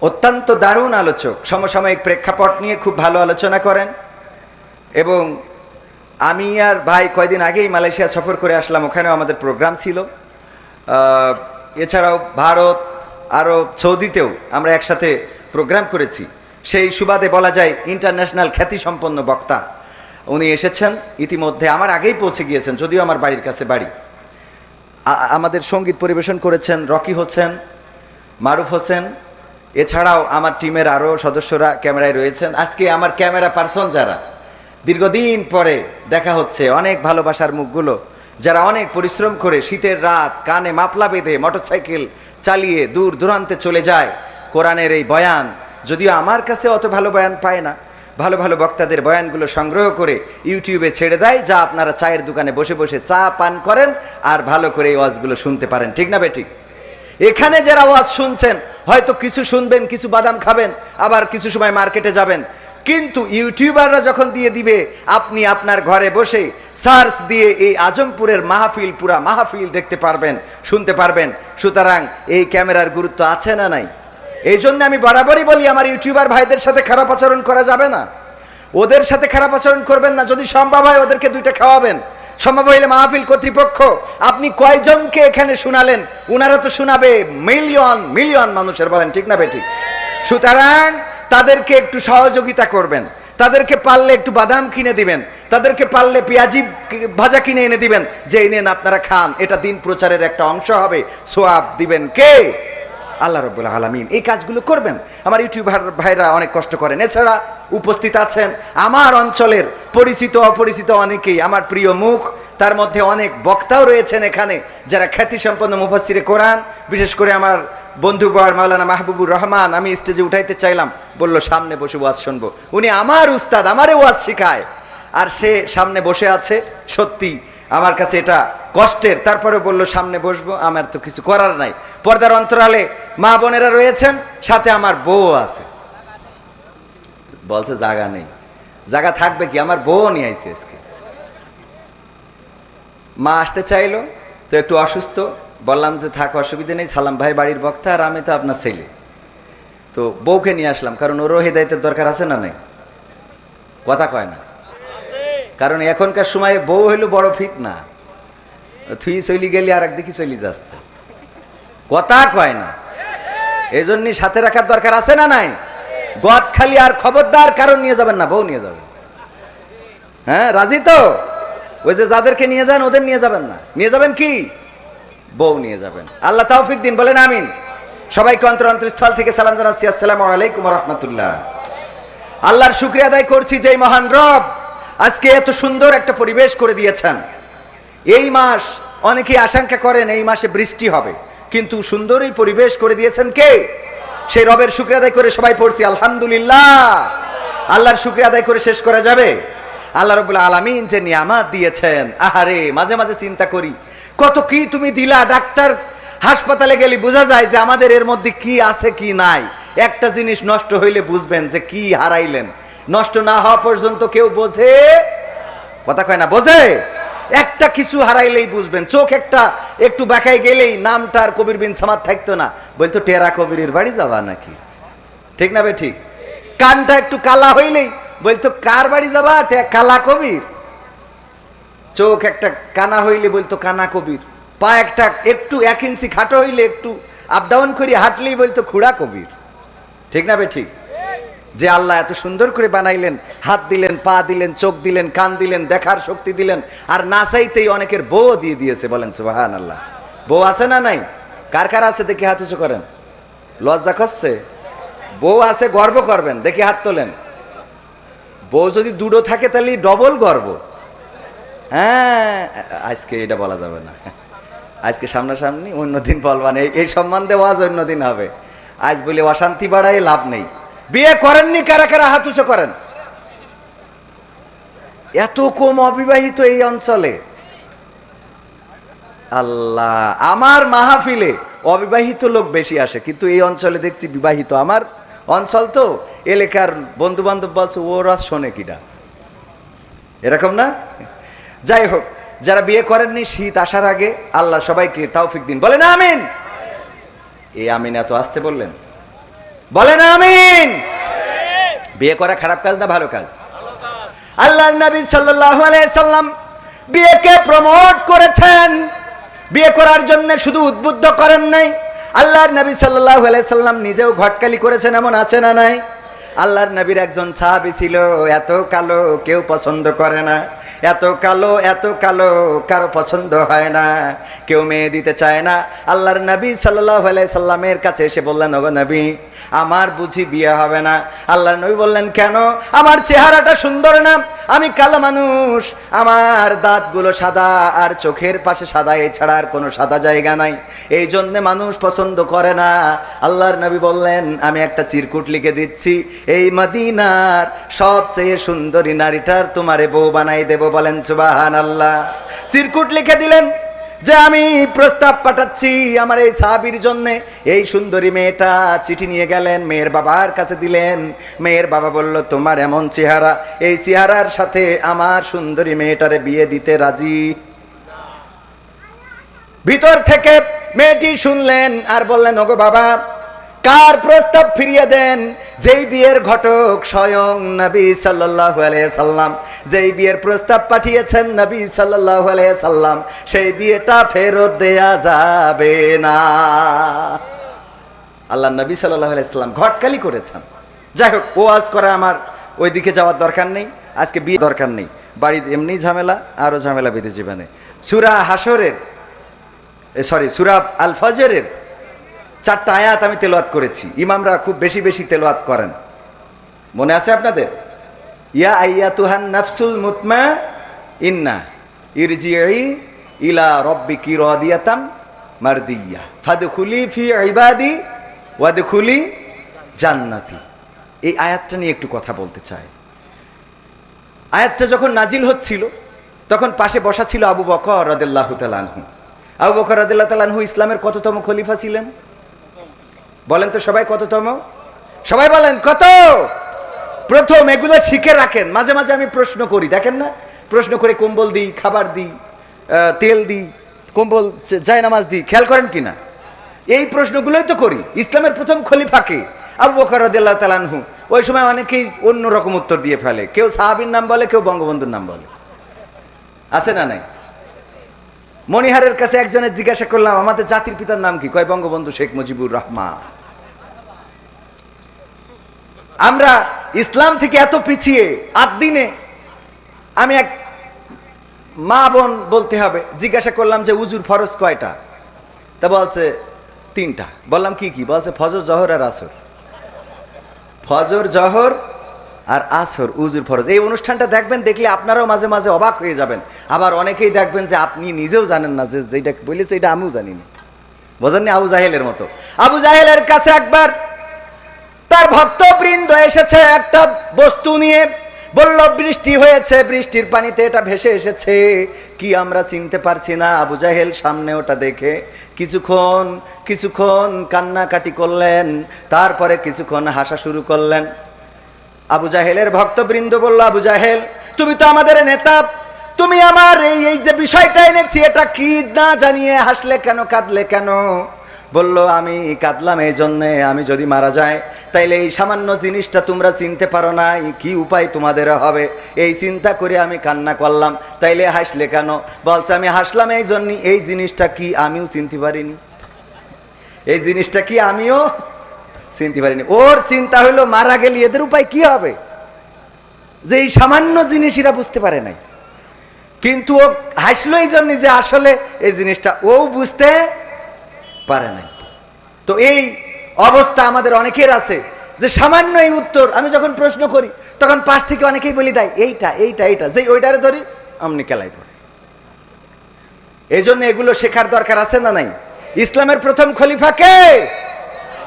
অত্যন্ত দারুণ আলোচক, সমসাময়িক প্রেক্ষাপট নিয়ে খুব ভালো আলোচনা করেন। এবং আমি আর ভাই কয়দিন আগেই মালয়েশিয়া সফর করে আসলাম, ওখানেও আমাদের প্রোগ্রাম ছিল। এছাড়াও ভারত, আরও সৌদিতেও আমরা একসাথে প্রোগ্রাম করেছি। সেই সুবাদে বলা যায় ইন্টারন্যাশনাল খ্যাতিসম্পন্ন বক্তা উনি এসেছেন ইতিমধ্যে, আমার আগেই পৌঁছে গিয়েছেন, যদিও আমার বাড়ির কাছে বাড়ি। আমাদের সঙ্গীত পরিবেশন করেছেন রকি হোসেন, মারুফ হোসেন, এছাড়াও আমার টিমের আরও সদস্যরা ক্যামেরায় রয়েছেন। আজকে আমার ক্যামেরা পার্সন যারা, দীর্ঘদিন পরে দেখা হচ্ছে, অনেক ভালোবাসার মুখগুলো, যারা অনেক পরিশ্রম করে শীতের রাত কানে মাপলা বেঁধে মোটরসাইকেল চালিয়ে দূর দূরান্তে চলে যায় কোরআনের এই বয়ান। যদিও আমার কাছে অত ভালো বয়ান পায় না, ভালো ভালো বক্তাদের বয়ানগুলো সংগ্রহ করে ইউটিউবে ছেড়ে দেয়, যা আপনারা চায়ের দোকানে বসে বসে চা পান করেন আর ভালো করে এই ওয়াজগুলো শুনতে পারেন, ঠিক না বেঠিক? এখানে যারা ওয়াজ শুনছেন হয়তো কিছু শুনবেন, কিছু বাদাম খাবেন, আবার কিছু সময় মার্কেটে যাবেন, কিন্তু ইউটিউবাররা যখন দিয়ে দিবে, আপনি আপনার ঘরে বসে সার্চ দিয়ে এই আজমপুরের মাহফিল, পুরা মাহফিল দেখতে পারবেন, শুনতে পারবেন। সুতরাং এই ক্যামেরার গুরুত্ব আছে না নাই? এই জন্য আমি বরাবরই বলি, আমার ইউটিউবার ভাইদের সাথে খারাপ আচরণ করা যাবে না, ওদের সাথে খারাপ আচরণ করবেন না। যদি সম্ভব হয় ওদেরকে দুইটা খাওয়াবেন, সম্ভব হইলে মাহফিল কর্তৃপক্ষ আপনি কয়জনকে এখানে শোনালেন, উনারা তো শোনাবে মিলিয়ন মিলিয়ন মানুষের, বলেন ঠিক না বেঠিক? সুতরাং তাদেরকে একটু সহযোগিতা করবেন, তাদেরকে পারলে একটু বাদাম কিনে দিবেন, তাদেরকে পারলে পেঁয়াজি ভাজা কিনে এনে দিবেন, যে এই নেন আপনারা খান, এটা দিন প্রচারের একটা অংশ হবে। সোয়াব দিবেন কে? আল্লাহ রাব্বুল আলামিন। এই কাজগুলো করবেন। আমার ইউটিউবার ভাইরা অনেক কষ্ট করেন। এছাড়া উপস্থিত আছেন আমার অঞ্চলের পরিচিত অপরিচিত অনেকেই, আমার প্রিয় মুখ, তার মধ্যে অনেক বক্তাও রয়েছেন এখানে যারা খ্যাতিসম্পন্ন মুফাসসিরে কোরআন। বিশেষ করে আমার বন্ধুবর মাওলানা মাহবুবুর রহমান, আমি স্টেজে উঠাইতে চাইলাম, বলল সামনে বসে ওয়াজ শুনবো। উনি আমার উস্তাদ, আমারে ওয়াজ শিখায়, আর সে সামনে বসে আছে। সত্যি আমার কাছে এটা কষ্টের, তারপরে বলল সামনে বসবো। আমার তো কিছু করার নাই। পর্দার অন্তরালে মা বোনেরা রয়েছেন, সাথে আমার বউ আছে। বলছে জায়গা নেই, জায়গা থাকবে কি? আমার বউ নিয়ে আইছে আজকে। মা আসতে চাইলো, তো একটু অসুস্থ, বললাম যে থাক, অসুবিধা নেই, সালাম ভাই বাড়ির বক্তা আর আমি তো আপনার ছেলে, তো বউকে নিয়ে আসলাম, কারণ ওরও হেদায়েতের দরকার আছে না নাই? কথা কয় না, কারণ এখনকার সময়ে বউ হইল বড় ফিতনা। তুই চলি গেলি আর একদিকে চলি যাচ্ছে, কথা কয় না। এই জন্যই সাথে রাখার দরকার আছে না নাই? গদ খালি আর খবরদার কারণ নিয়ে যাবেন না, বউ নিয়ে যাবেন। হ্যাঁ, রাজি তো? ওই যে যাদেরকে নিয়ে যান ওদের নিয়ে যাবেন না, নিয়ে যাবেন কি? বউ নিয়ে যাবেন। আল্লাহ তৌফিক দিন, বলেন আমিন। সবাইকে অন্তরস্থল থেকে সালাম জানাচ্ছি, আসসালামু আলাইকুম ওয়া রাহমাতুল্লাহ। আল্লাহর শুকরিয়া আদায় করছি যে মহান রব আজকে এত সুন্দর একটা পরিবেশ করে দিয়েছেন। এই মাস অনেকেই আশঙ্কা করেন এই মাসে বৃষ্টি হবে, কিন্তু সুন্দর এই পরিবেশ করে দিয়েছেন কে? সেই রবের শুকরিয়া আদায় করে সবাই পড়ছি আলহামদুলিল্লাহ। আল্লাহর শুকরিয়া আদায় করে শেষ করা যাবে? আল্লাহ রাব্বুল আলামিন যে নিয়ামত দিয়েছেন, আহারে মাঝে মাঝে চিন্তা করি কত কি তুমি দিলা। ডাক্তার হাসপাতালে গেলে বোঝা যায় যে আমাদের এর মধ্যে কি আছে কি নাই। একটা জিনিস নষ্ট হইলে বুঝবেন যে কি হারাইলেন, নষ্ট না হওয়া পর্যন্ত কেউ বোঝে, কথা কয় না, বোঝে। একটা কিছু হারাইলেই বুঝবেন। চোখ একটা একটু বাঁকায় গেলেই নামটার কবির বিন সামাদ থাকতো না, বলতো টেরা কবিরের বাড়ি যাবা নাকি, ঠিক না বে ঠিক? কানটা একটু কালা হইলেই বলতো কার বাড়ি যাবা, কালা কবির। চোখ একটা কানা হইলে বলতো কানা কবির। পা একটা একটু 1 ইঞ্চি খাটো হইলে একটু আপ ডাউন করে হাঁটলেই বলতো খুড়া কবির। ঠিক না বে ঠিক? যে আল্লাহ এত সুন্দর করে বানাইলেন, হাত দিলেন, পা দিলেন, চোখ দিলেন, কান দিলেন, দেখার শক্তি দিলেন, আর না চাইতেই অনেকের বউ দিয়ে দিয়েছে। বলেন সুবহানাল্লাহ। বউ আছে না নাই? কার কার আছে দেখি হাত উঁচু করেন। লজ্জা করছে? বউ আছে গর্ব করবেন, দেখি হাত তোলেন। বউ যদি দুটো থাকে তাহলে ডবল গর্ব। হ্যাঁ, আজকে এটা বলা যাবে না, আজকে সামনাসামনি, অন্যদিন বলবান। এই সম্বন্ধে ওয়াজ অন্যদিন হবে। আজ বলে অশান্তি বাড়াই লাভ নেই। বিয়ে করেননি কারা কারা হাত উঁচু করেন। এত কম অবিবাহিত এই অঞ্চলে। আল্লাহ, আমার মাহফিলে অবিবাহিত লোক বেশি আসে, কিন্তু এই অঞ্চলে দেখছি বিবাহিত। আমার অঞ্চল তো, এলাকার বন্ধু বান্ধব বলছে ওরা শোনে কিটা, এরকম না? যাই হোক, যারা বিয়ে করেননি শীত আসার আগে আল্লাহ সবাইকে তৌফিক দিন। বলেন আমিন। এই আমিন এত আসতে বললেন, বলেন আমিন। বিয়ে করা খারাপ কাজ না ভালো কাজ? আল্লাহর নবী সাল্লাল্লাহু আলাইহি সাল্লাম বিয়েকে প্রমোট করেছেন। বিয়ে করার জন্য শুধু উদ্বুদ্ধ করেন নাই, আল্লাহর নবী সাল্লাল্লাহু আলাইহি সাল্লাম নিজেও ঘটকালি করেছেন। এমন আছে না নাই? আল্লাহর নবীর একজন সাহাবী ছিল, এত কালো কেউ পছন্দ করে না, এত কালো, এত কালো কারো পছন্দ হয় না, কেউ মেয়ে দিতে চায় না। আল্লাহর নবী সাল্লাল্লাহু আলাইহি সাল্লামের কাছে এসে বললেন, ওগো নবী, আমার বুঝি বিয়ে হবে না? আল্লাহর নবী বললেন, কেন? আমার চেহারাটা সুন্দর না, আমি কালো মানুষ, আমার দাঁতগুলো সাদা আর চোখের পাশে সাদা, এছাড়া আর কোনো সাদা জায়গা নাই, এই জন্য মানুষ পছন্দ করে না। আল্লাহর নবী বললেন, আমি একটা চিরকুট লিখে দিচ্ছি, এই মদিনার সবচেয়ে সুন্দরী নারীটার তোমারে বউ বানাই দেব। বলেন সুবহানাল্লাহ। চিরকুট লিখে দিলেন যে আমি প্রস্তাব পাঠাচ্ছি আমার এই সাহাবীর জন্য। এই সুন্দরী মেয়েটা চিঠি নিয়ে গেলেন, মেয়ের বাবার কাছে দিলেন। মেয়ের বাবা বলল, তোমার এমন চেহারা, এই চেহারার সাথে আমার সুন্দরী মেয়েটারে বিয়ে দিতে রাজি। ভিতর থেকে মেয়েটি শুনলেন আর বললেন, ওগো বাবা, কার প্রস্তাব ফিরিয়ে দেন? যেই বিয়ের ঘটক স্বয়ং নবী সাল্লাল্লাহু আলাইহি সাল্লাম, যেই বিয়ের প্রস্তাব পাঠিয়েছেন নবী সাল্লাল্লাহু আলাইহি সাল্লাম, সেই বিয়েটা ফেরত দেয়া যাবে না। আল্লাহ নবী সাল্লাল্লাহু আলাইহি সাল্লাম ঘটকালি করেছেন। যাই হোক, ওয়াজ করা আমার ওই দিকে যাওয়ার দরকার নেই, আজকে বিয়ে দরকার নেই। বাড়িতে এমনি ঝামেলা, আরো ঝামেলা বেঁধে জীবনে। সূরা হাসরের, সূরা আল ফজরের 4টা আয়াত আমি তেলাওয়াত করেছি। ইমামরা খুব বেশি বেশি তেলাওয়াত করেন, মনে আছে আপনাদের? ইয়া আইয়াতুহান নাফসুল মুতমাইন্না ইরজিই ইলা রাব্বিকি রাদিয়াতাম মারদিয়া ফাদখুলি ফি ইবাদি ওয়াদখুলি জান্নাতি। এই আয়াতটা নিয়ে একটু কথা বলতে চাই। আয়াতটা যখন নাজিল হচ্ছিল তখন পাশে বসা ছিল আবু বকর রাদিয়াল্লাহু তাআলা আনহু। আবু বকর রাদিয়াল্লাহু তাআলা আনহু ইসলামের কততম খলিফা ছিলেন? বলেন তো সবাই, কততম? সবাই বলেন কত? প্রথম। এগুলো শিখে রাখেন। মাঝে মাঝে আমি প্রশ্ন করি, দেখেন না, প্রশ্ন করে কম্বল দিই, খাবার দিই, তেল দিই, কম্বল, জায়নামাজ দিই, খেয়াল করেন কিনা? এই প্রশ্নগুলোই তো করি। ইসলামের প্রথম খলিফাকে আবু বকর রাদিয়াল্লাহু তাআলা আনহু। ওই সময় অনেকেই অন্য রকম উত্তর দিয়ে ফেলে, কেউ সাহাবীর নাম বলে, কেউ বঙ্গবন্ধুর নাম বলে, আছে না নাই? মনিহারের কাছে একজনের জিজ্ঞাসা করলাম, আমাদের জাতির পিতার নাম কি? কয় বঙ্গবন্ধু শেখ মুজিবুর রহমান। আমরা ইসলাম থেকে এত পিছিয়ে, আদিনে আমি এক মা বোন বলতে হবে, জিজ্ঞাসা করলাম যে উজুর ফরজ কয়টা? তা বলছে 3টা। বললাম কি কি? বলছে ফজর, জহর আর আসর। ফজর, জহর আর আসর উজুর ফরজ। এই অনুষ্ঠানটা দেখবেন, দেখলে আপনারাও মাঝে মাঝে অবাক হয়ে যাবেন। আবার অনেকেই দেখবেন যে আপনি নিজেও জানেন না যে যেটা বলেছে এটা আমিও জানি না। বোঝেননি? আবু জাহেলের মতো। আবু জাহেলের কাছে একবার তার ভক্তবৃন্দ এসেছে একটা বস্তু নিয়ে, বলল বৃষ্টি হয়েছে, বৃষ্টির পানিতে এটা ভেসে এসেছে, কি আমরা চিনতে পারছি না। আবু জাহেল সামনে ওটা দেখে কিছুক্ষণ কান্নাকাটি করলেন, তারপরে কিছুক্ষণ হাসা শুরু করলেন। আবু জাহেলের ভক্তবৃন্দ বলল, আবু জাহেল, তুমি তো আমাদের নেতা, তুমি আমার এই যে বিষয়টা এনেছি, এটা কি না জানিয়ে হাসলে কেন, কাঁদলে কেন? বলল আমি কাঁদলাম এই জন্যে, আমি যদি মারা যাই তাইলে এই সামান্য জিনিসটা তোমরা চিনতে পারো না, কি উপায় তোমাদের হবে, এই চিন্তা করে আমি কান্না করলাম। তাইলে হাসলে কেন? বলছে আমি হাসলাম এই জন্য, এই জিনিসটা কি আমিও চিনতে পারিনি, এই জিনিসটা কি আমিও চিনতে পারিনি। ওর চিন্তা হইলো মারা গেলে এদের উপায় কি হবে, যে এই সামান্য জিনিস এরা বুঝতে পারে নাই। কিন্তু ও হাসলো এই জন্য যে আসলে এই জিনিসটা ও বুঝতে পারে নাই। তো এই অবস্থা আমাদের অনেকের আছে, যে সামান্য এই উত্তর আমি যখন প্রশ্ন করি তখন পাশ থেকে অনেকেই বলি দেয় এইটা এইটা এইটা, যে ওইটারে ধরি আমনি কেলাই পড়ে। এই জন্য এগুলো শেখার দরকার আছে না নাই? ইসলামের প্রথম খলিফা কে?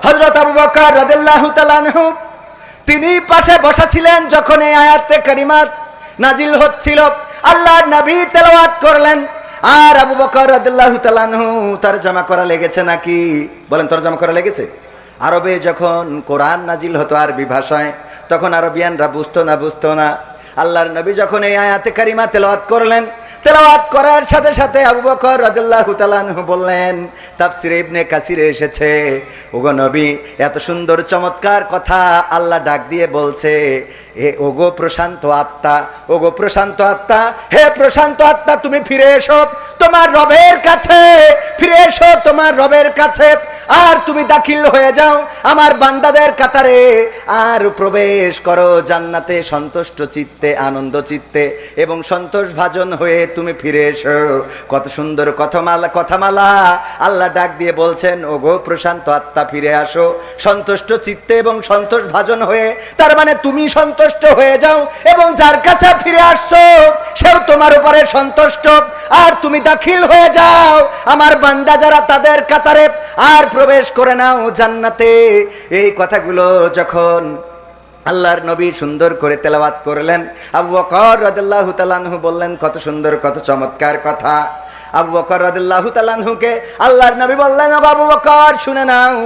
হযরত আবু বকর রাদিয়াল্লাহু তাআলা আনহু। তিনি পাশে বসা ছিলেন যখন এই আয়াতে কারিমাত নাজিল হচ্ছিল, আল্লাহর নবী তেলাওয়াত করলেন, আর আবু বকর রাদিয়াল্লাহু তাআলা আনহু তরজমা করা লেগেছে নাকি? বলেন তরজমা করা লেগেছে? আরবে যখন কোরআন নাজিল হতো আরবি ভাষায়, তখন আরবিয়ানরা বুঝতো না। আল্লাহর নবী যখন এই আয়াতে কারিমা তেলাওয়াত করলেন, তেলাওয়াত করার সাথে সাথে আবু বকর রাদিয়াল্লাহু তাআলা আনহু বললেন, তাফসিরে ইবনে কাসিরে এসেছে, ওগো নবী এত সুন্দর চমৎকার কথা আল্লাহ ডাক দিয়ে বলছে, হে ওগো প্রশান্ত আত্মা, ওগো প্রশান্ত আত্মা, হে প্রশান্ত আত্মা তুমি ফিরে এসো তোমার রবের কাছে, ফিরে এসো তোমার রবের কাছে, আর তুমি দাখিল হয়ে যাও আমার বান্দাদের কাতারে, আর প্রবেশ করো জান্নাতে সন্তুষ্ট চিত্তে, আনন্দ চিত্তে এবং সন্তোষ ভাজন হয়ে তুমি ফিরে এসো। কত সুন্দর কথামালা আল্লাহ ডাক দিয়ে বলছেন, ওগো প্রশান্ত আত্মা ফিরে আসো সন্তুষ্ট চিত্তে এবং সন্তোষ ভাজন হয়ে। তার মানে তুমি সন্তুষ্ট হয়ে যাও এবং যার কাছে ফিরে আসছো সেও তোমার উপরে সন্তুষ্ট, আর তুমি দাখিল হয়ে যাও আমার বান্দা যারা তাদের কাতারে, আর প্রবেশ করে নাও জান্নাতে। এই কথাগুলো যখন আল্লাহর নবী সুন্দর করে তেলাওয়াত করলেন, আবু বকর রাদিয়াল্লাহু তাআলা আনহু বললেন কত সুন্দর কত চমৎকার কথা। আবু বকর রাদিয়াল্লাহু তাআলা আনহুকে আল্লাহর নবী বললেন, আবু বকর শুনে নাও,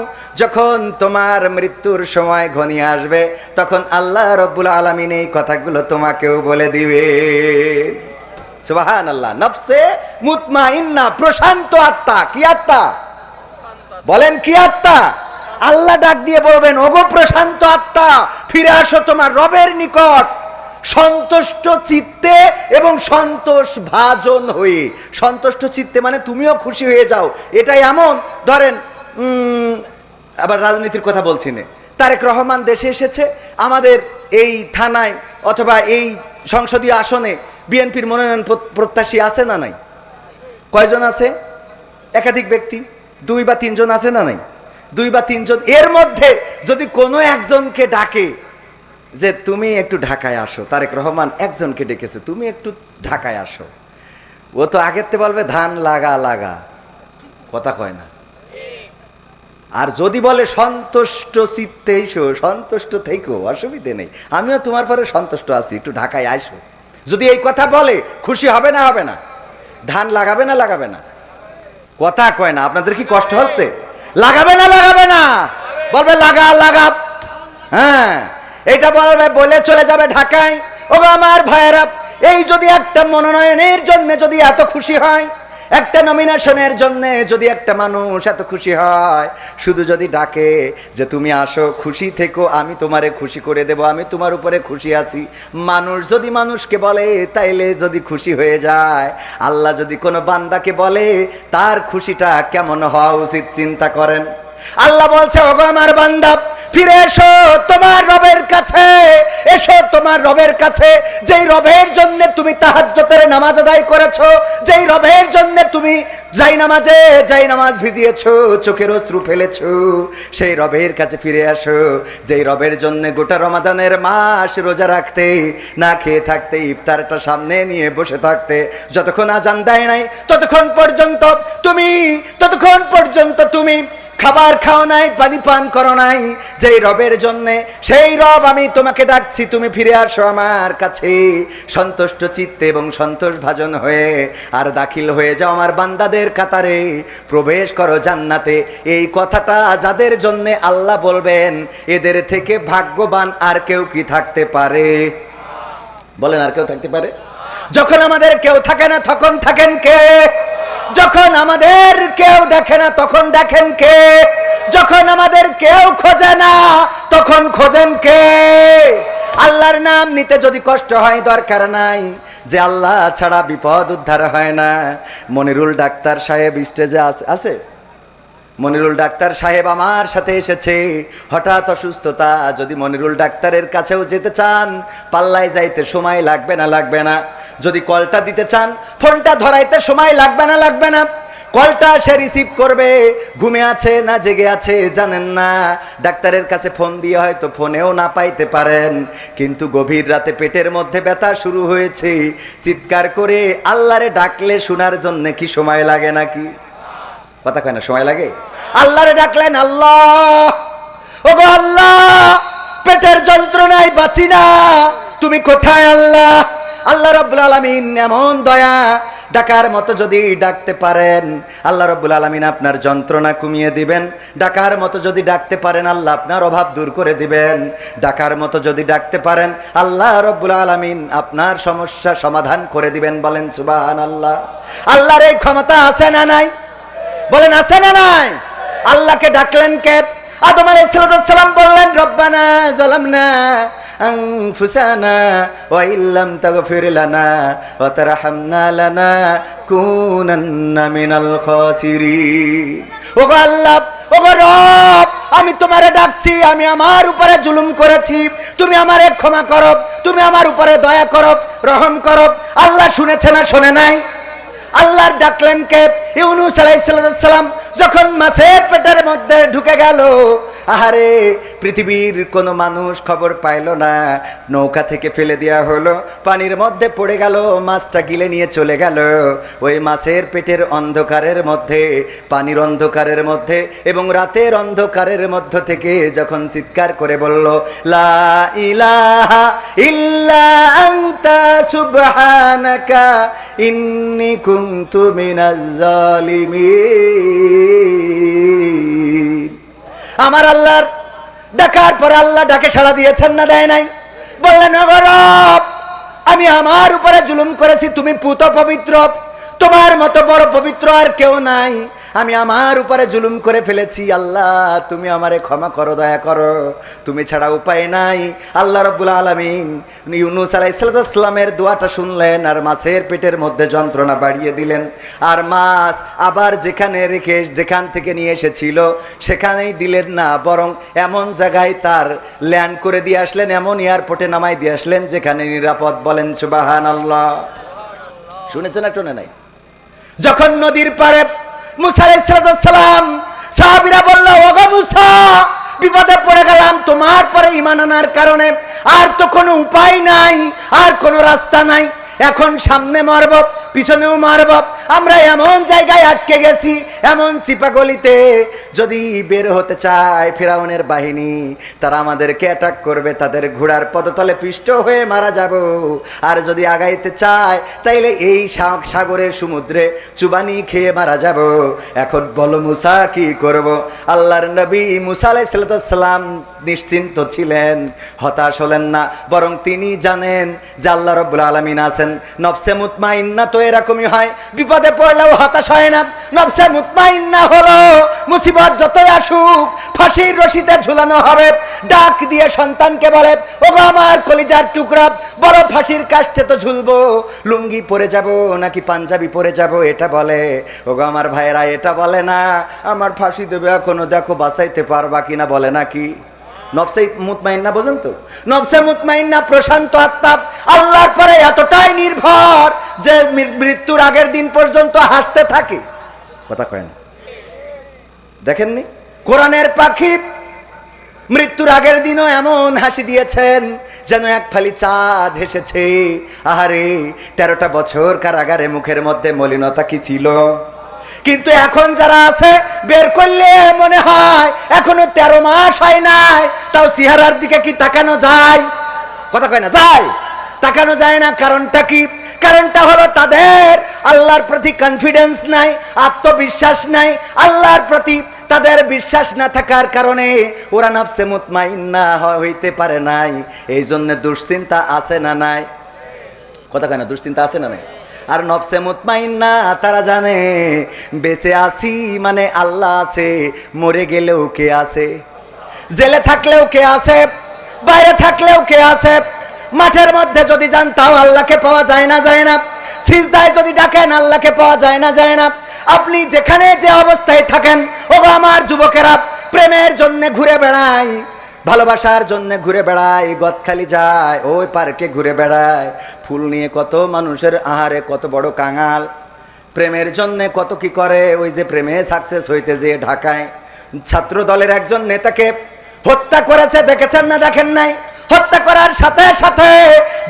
যখন তোমার মৃত্যুর সময় ঘনিয়ে আসবে তখন আল্লাহ রাব্বুল আলামিন এই কথাগুলো তোমাকেও বলে দিবে। সুবহানাল্লাহ। নফসে মুতমাইন্না, প্রশান্ত আত্মা। কি আত্মা? বলেন কি আত্মা? আল্লাহ ডাক দিয়ে বলবেন, ওগো প্রশান্ত আত্মা ফিরে আসো তোমার রবের নিকট সন্তুষ্ট চিত্তে এবং সন্তোষ ভাজন হয়ে। সন্তুষ্ট চিত্তে মানে তুমিও খুশি হয়ে যাও। এটাই এমন, ধরেন আবার রাজনীতির কথা বলছি না, তারেক রহমান দেশে এসেছে, আমাদের এই থানায় অথবা এই সংসদীয় আসনে বিএনপির মনোনয়ন প্রত্যাশী আছে না নাই? কয়জন আছে? একাধিক ব্যক্তি, 2 বা 3 জন আছে না নাই? 2 বা 3 জন। এর মধ্যে যদি কোনো একজনকে ডাকে যে তুমি একটু ঢাকায় আসো, তারেক রহমান একজনকে ডেকেছে, তুমি একটু ঢাকায় আসো, ও তো আগেতে বলবে ধান লাগা, কথা কয় না। আর যদি বলে সন্তুষ্ট চিত্তে এসো, সন্তুষ্ট থেকো, অসুবিধে নেই, আমিও তোমার পরে সন্তুষ্ট আছি, একটু ঢাকায় আসো, যদি এই কথা বলে খুশি হবে না হবে না? ধান লাগাবে না লাগাবে না? কথা কয় না। আপনাদের কি কষ্ট হচ্ছে? লাগাবে না লাগাবে না? বলবে লাগা। হ্যাঁ, এটা বলবে, বলে চলে যাবে ঢাকায়। ও আমার ভাইয়েরা, এই যদি একটা মনোনয়নের জন্য যদি এত খুশি হয়, একটা নমিনেশনের জন্য যদি একটা মানুষ এত খুশি হয়, শুধু যদি ডাকে যে তুমি আসো, খুশি থেকো, আমি তোমারে খুশি করে দেব, আমি তোমার উপরে খুশি আছি, মানুষ যদি মানুষকে বলে তাইলে যদি খুশি হয়ে যায়, আল্লাহ যদি কোনো বান্দাকে বলে তার খুশিটা কেমন হওয়া উচিত চিন্তা করেন। আল্লাহ বলছে, ওগো আমার বান্দা ফিরে এসো তোমার রবের কাছে, এসো তোমার রবের কাছে, যেই রবের জন্য তুমি তাহাজ্জুদের নামাজ আদায় করেছো, যেই রবের জন্য তুমি জায়নামাজ ভিজিয়েছো, চোখের অশ্রু ফেলেছো, সেই রবের কাছে ফিরে আসো, যেই রবের জন্য গোটা রমাদানের মাস রোজা রাখতে, না খেয়ে থাকতে, ইফতারটা সামনে নিয়ে বসে থাকতে, যতক্ষণ আজান দেয় নাই ততক্ষণ পর্যন্ত তুমি খাবার খাও নাই, পানি পান করো নাই, যেই রবের জন্য, সেই রব আমি তোমাকে ডাকছি, তুমি ফিরে আসো আমার কাছে সন্তুষ্ট চিত্তে এবং সন্তোষ ভাজন হয়ে, আর দাখিল হয়ে যাও আমার বান্দাদের কাতারে, প্রবেশ করো জান্নাতে। এই কথাটা যাদের জন্য আল্লাহ বলবেন, এদের থেকে ভাগ্যবান আর কেউ কি থাকতে পারে? বলেন, আর কেউ থাকতে পারে? যখন আমাদের কেউ থাকে না তখন থাকেন কে? যখন আমাদের কেউ দেখে না তখন দেখেন কে? যখন আমাদের কেউ খোঁজে না তখন খোঁজেন কে? আল্লাহর নাম নিতে যদি কষ্ট হয় দরকার নাই, যে আল্লাহ ছাড়া বিপদ উদ্ধার হয় না। মনিরুল ডাক্তার সাহেব স্টেজে আছে। মনিরুল ডাক্তার সাহেব আমার সাথে এসেছে, হঠাৎ অসুস্থতা। যদি মনিরুল ডাক্তারের কাছেও যেতে চান, পাল্লায় যাইতে সময় লাগবে না? লাগবে না। যদি কলটা দিতে চান, ফোনটা ধরাইতে সময় লাগবে না? লাগবে না। কলটা সে রিসিভ করবে, ঘুমে আছে না জেগে আছে জানেন না। ডাক্তারের কাছে ফোন দিয়ে হয়তো ফোনেও না পাইতে পারেন, কিন্তু গভীর রাতে পেটের মধ্যে ব্যথা শুরু হয়েছে, চিৎকার করে আল্লাহরে ডাকলে শোনার জন্য কি সময় লাগে নাকি? কথা কয় না, সময় লাগে? আল্লাহরে ডাকলেন, আল্লাহ, ওগো আল্লাহ, পেটের যন্ত্রণায় বাঁচি না, তুমি কোথায় আল্লাহ? আল্লাহ রাব্বুল আলামিন এমন দয়া, ডাকার মতো যদি ডাকতে পারেন আল্লাহ রাব্বুল আলামিন আপনার যন্ত্রণা কমিয়ে দিবেন। ডাকার মতো যদি ডাকতে পারেন আল্লাহ আপনার অভাব দূর করে দিবেন। ডাকার মতো যদি ডাকতে পারেন আল্লাহ রাব্বুল আলামিন আপনার সমস্যা সমাধান করে দিবেন। বলেন সুবহানাল্লাহ। আল্লাহর এই ক্ষমতা আছে না নাই? বলেন আছে না নাই? আল্লাহকে ডাকলেন কে? আদম আলাইহিস সালাম বললেন, রব্বানা যালামনা আনফুসানা ওয়া ইল্লাম তাগফির লানা ওয়া তারহামনা লানাকুনান্না মিনাল খাসিরিন। ওগো আল্লাহ, ওগো রব, আমি তোমারে ডাকছি, আমি আমার উপরে জুলুম করেছি, তুমি আমারে ক্ষমা করো, তুমি আমার উপরে দয়া করো, রহম করো। আল্লাহ শুনেছে না শোনে নাই? আল্লাহর ডাকলেন কে? ইউনূস আলাইহিস সালাম যখন মাছের পেটের মধ্যে ঢুকে গেল, আহারে পৃথিবীর কোনো মানুষ খবর পাইল না, নৌকা থেকে ফেলে দেওয়া হলো, পানির মধ্যে পড়ে গেল, মাছটা গিলে নিয়ে চলে গেল। ওই মাছের পেটের অন্ধকারের মধ্যে, পানির অন্ধকারের মধ্যে এবং রাতের অন্ধকারের মধ্য থেকে যখন চিৎকার করে বলল, লা ইলাহা ইল্লা আনতা সুবহানাকা ইন্নী কুনতু মিনাজ জালিমিন। আমার আল্লাহর ডাকার পরে আল্লাহ ডাকে সাড়া দিয়েছেন না দেয় নাই? বললেন, ওগো রব, আমি আমার উপরে জুলুম করেছি, তুমি পুত পবিত্র, তোমার মতো বড় পবিত্র আর কেউ নাই, আমি আমার উপরে জুলুম করে ফেলেছি, আল্লাহ তুমি আমারে ক্ষমা করো, দয়া করো, তুমি ছাড়া উপায় নাই। আল্লাহ রাব্বুল আলামিন ইউনূস আলাইহিস সালামের দোয়াটা শুনলেন আর মাছের পেটের মধ্যে যন্ত্রণা বাড়িয়ে দিলেন। আর মাছ আবার যেখান থেকে নিয়ে এসেছিল সেখানেই দিলেন না, বরং এমন জায়গায় তার ল্যান্ড করে দিয়ে আসলেন, এমন এয়ারপোর্টে নামাই দিয়ে আসলেন যেখানে নিরাপদ। বলেন সুবহানাল্লাহ। শুনেছেন না শোনে নাই? যখন নদীর পাড়ে মুসা আলাইহিস সালাম, সাহাবীরা বলল, ওগো মুসা, বিপদে পড়ে গেলাম তোমার পরে ঈমান আনার কারণে, আর তো কোনো উপায় নাই, আর কোনো রাস্তা নাই, এখন সামনে মারব পিছনেও মারব, আমরা এমন জায়গায় আটকে গেছি, এমন চিপাগলিতে, যদি বের হতে চায় ফিরাউনের বাহিনী, তারা আমাদেরকে অ্যাটাক করবে, তাদের ঘোড়ার পদতলে পিষ্ট হয়ে মারা যাব। আর যদি আগাইতে চায় তাইলে এই সাগরের সমুদ্রে চুবানি খেয়ে মারা যাব। এখন বলো মুসা কি করব? আল্লাহর নবী মুসা আলাইহিস সালাম নিশ্চিন্ত ছিলেন, হতাশ হলেন না, বরং তিনি জানেন যে আল্লাহ রাব্বুল আলামিন আছেন। নফসে মুতমাইন্না তো এরকমই হয়, বিপদে পড়লেও হতাশ হয় না। নফসে মুতমাইন্না হলো মুসিবত যতই আসুক ফাঁসির রশিতে ঝুলানো হবে, ডাক দিয়ে সন্তানকে বলে, ওগো আমার কলিজার টুকরা, বড় ফাঁসির কাষ্টে তো ঝুলবো, লুঙ্গি পরে যাব নাকি পাঞ্জাবি পরে যাব এটা বলে। ওগো আমার ভাইয়েরা এটা বলে না, আমার ফাঁসি দেবে এখনো, দেখো বাঁচাইতে পারবা কিনা, বলে নাকি? নফসে মুতমাইন্না বোঝেন তো? নফসে মুতমাইন্না প্রশান্ত আত্মা, আল্লাহর পরে এতটাই নির্ভর যে মৃত্যুর আগের দিন পর্যন্ত হাসতে থাকে। কথা কয় না? দেখেননি কোরআনের পাখি মৃত্যুর আগের দিনও এমন হাসি দিয়েছেন যেন এক ফালি চাঁদ হেসেছে। আহারে 13টা বছর কারাগারে, মুখের মধ্যে মলিনতা কি ছিল? কিন্তু এখন যারা আছে বের করলে মনে হয় এখনো 13 মাস হয় নাই, তাও চেহারার দিকে কি তাকানো যায়? কথা কয় না? যায়, তাকানো যায় না। কারণটা কি? কারণটা হলো তাদের আল্লাহর প্রতি কনফিডেন্স নাই, আত্মবিশ্বাস নাই। আল্লাহর প্রতি তাদের বিশ্বাস না থাকার কারণে ওরা নফসে মুতমাইন্না হইতে পারে নাই। এই জন্য দুশ্চিন্তা আছে না নাই? কথা কয় না? দুশ্চিন্তা আছে না নাই? আর নফসে মুতমাইন্না তারা জানে বেঁচে আছি মানে আল্লাহ আছে, মরে গেলেও কে আছে, জেলে থাকলেও কে আছে, বাইরে থাকলেও কে আছে, মাঠের মধ্যে যদি যান তাও আল্লাহকে পাওয়া যায় না, যায় না, সিজদায় যদি ডাকেন আল্লাহকে পাওয়া যায় না, যায় না। আপনি যেখানে যে অবস্থায় থাকেন, ও আমার যুবকেরা, প্রেমের জন্য ঘুরে বেড়াই, ভালোবাসার জন্য ঘুরে বেড়ায়, গদখালি যায়, ওই পার্কে ঘুরে বেড়ায়, ফুল নিয়ে কত মানুষের আহারে কত বড় কাঙাল, প্রেমের জন্য কত কি করে। ওই যে প্রেমে সাকসেস হইতে যে ঢাকায় ছাত্র দলের একজন নেতাকে হত্যা করেছে, দেখেছেন না দেখেন নাই? হত্যা করার সাথে সাথে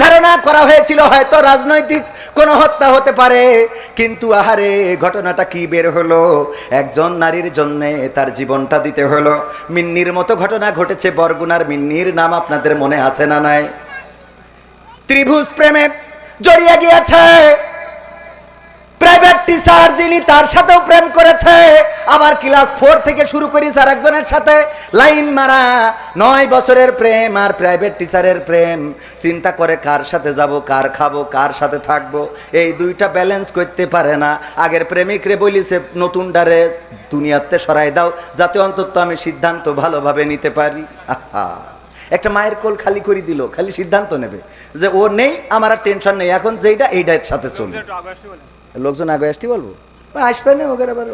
ধারণা করা হয়েছিল হয়তো রাজনৈতিক কোন হত্যা হতে পারে, কিন্তু আহারে ঘটনাটা কি বের হলো, একজন নারীর জন্য তার জীবনটা দিতে হলো। মিন্নির মতো ঘটনা ঘটেছে, বরগুনার মিন্নির নাম আপনাদের মনে আছে না নাই? ত্রিভুজ প্রেমে জড়িয়ে গিয়েছে, প্রাইভেট টিচার যিনি তার সাথেও প্রেম করেছে, আবার ক্লাস 4 থেকে শুরু করি স্যার একজনের সাথে লাইন মারা, 9 বছরের প্রেম আর প্রাইভেট টিচারের প্রেম। চিন্তা করে কার সাথে যাব, কার খাবো, কার সাথে থাকবো, এই দুইটা ব্যালেন্স করতে পারে না। আগের প্রেমিকরে বলিছে নতুন ডারে দুনিয়াতে সরাই দাও, যাতে অন্তত আমি সিদ্ধান্ত ভালোভাবে নিতে পারি। আহা, একটা মায়ের কোল খালি করে দিল, খালি সিদ্ধান্ত নেবে যে ও নেই, আমার আর টেনশন নেই, এখন যেইটা এইটার সাথে চলবে। লোকজন আগে আসতে বলবো, আসবে না ওকে আবার,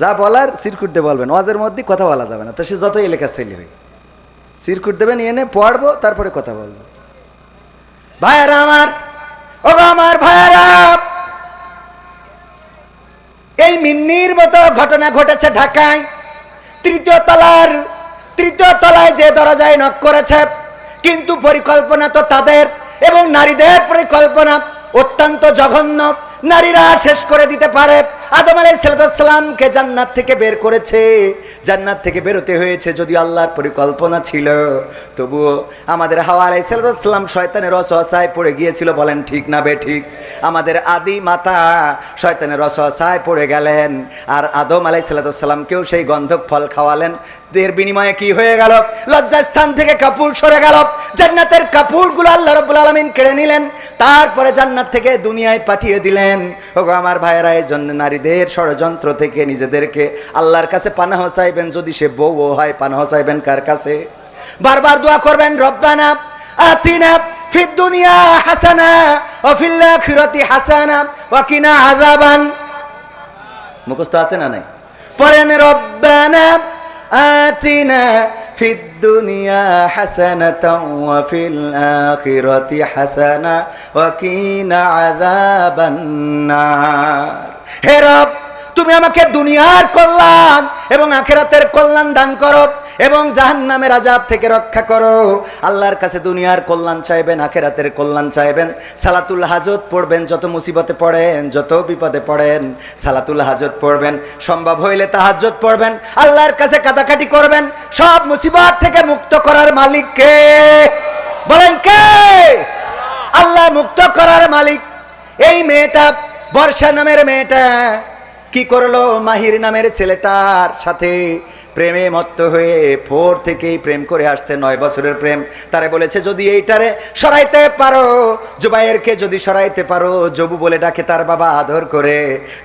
যা বলার সিরকুট দিয়ে বলবেন, ওয়াজের মধ্যে কথা বলা যাবে না, তো সে যত এলাকা ছেলে হয় সিরকুট দেবেন, এনে পড়বো তারপরে কথা বলবো। ভাইয়ারা আমার, ও আমার ভাইয়ারা, এই মিন্নির মতো ঘটনা ঘটেছে ঢাকায়। তৃতীয় তলায় যে দরজায় নক করেছে, কিন্তু পরিকল্পনা তো তাদের, এবং নারীদের পরিকল্পনা অত্যন্ত জঘন্য। নারীরা শেষ করে দিতে পারে। আদম আলাইহিস সালামকে জান্নাত থেকে বের করেছে, জান্নাত থেকে বেরোতে হয়েছে, যদি আল্লাহর পরিকল্পনা ছিল, তবুও আমাদের হাওয়া আলাইহিস সালাম শয়তানের ওয়াসওয়াসায় পড়ে গিয়েছিল। বলেন ঠিক না বে ঠিক? আমাদের আদি মাতা শয়তানের ওয়াসওয়াসায় পড়ে গেলেন, আর আদম আলাইহিস সালামকেও সেই গন্ধক ফল খাওয়ালেন। এর বিনিময়ে কি হয়ে গেল? লজ্জাস্থান থেকে কাপড় সরে গেল, জান্নাতের কাপড়গুলো আল্লাহ রাব্বুল আলামিন কেড়ে নিলেন, তারপরে জান্নাত থেকে দুনিয়ায় পাঠিয়ে দিলেন। ওগো আমার ভাইয়েরা, এই জন্য নারীদের ষড়যন্ত্র থেকে নিজেদেরকে আল্লাহর কাছে পানাহ চাইবেন। যদি সে বউ হয়, পানাহ চাইবেন কার কাছে? বারবার দোয়া করবেন, রব্বানা আতিনা ফিদ দুনিয়া হাসানা ওয়া ফিল আখিরাতি হাসানা ওয়া কিনা আযাবান। মুখস্থ আছে না নাই? পড়েন, রব্বানা আতিনা ফিদ দুনিয়া হাসানাতাও ওয়া ফিল আখিরাতি হাসানা ওয়া কিনা আযাবান নার। হে রব, তুমি আমাকে দুনিয়ার কল্যাণ এবং আখিরাতের কল্যাণ দান করো, এবং জাহান্নামের আযাব থেকে রক্ষা করো। আল্লাহর কাছে দুনিয়ার কল্যাণ চাইবেন, আখিরাতের কল্যাণ চাইবেন। সালাতুল হাজত পড়বেন, যত মুসিবতে পড়েন, যত বিপদে পড়েন, সালাতুল হাজত পড়বেন। সম্ভব হইলে তাহাজ্জুদ পড়বেন, আল্লাহর কাছে কাঁদাকাটি করবেন। সব মুসিবত থেকে মুক্ত করার মালিক কে? বলেন কে? আল্লাহ মুক্ত করার মালিক। এই মেয়েটা, বর্ষা নামের মেয়েটা কি করলো? মাহির নামের ছেলেটার সাথে প্রেমে মত্ত হয়ে 4 থেকেই প্রেম করে আসছে, 9 বছরের প্রেম। তারে বলেছে যদি এইটারে সরাইতে পারো, জুবাইরকে যদি সরাইতে পারো, জবু বলে ডাকে তার বাবা আদর করে,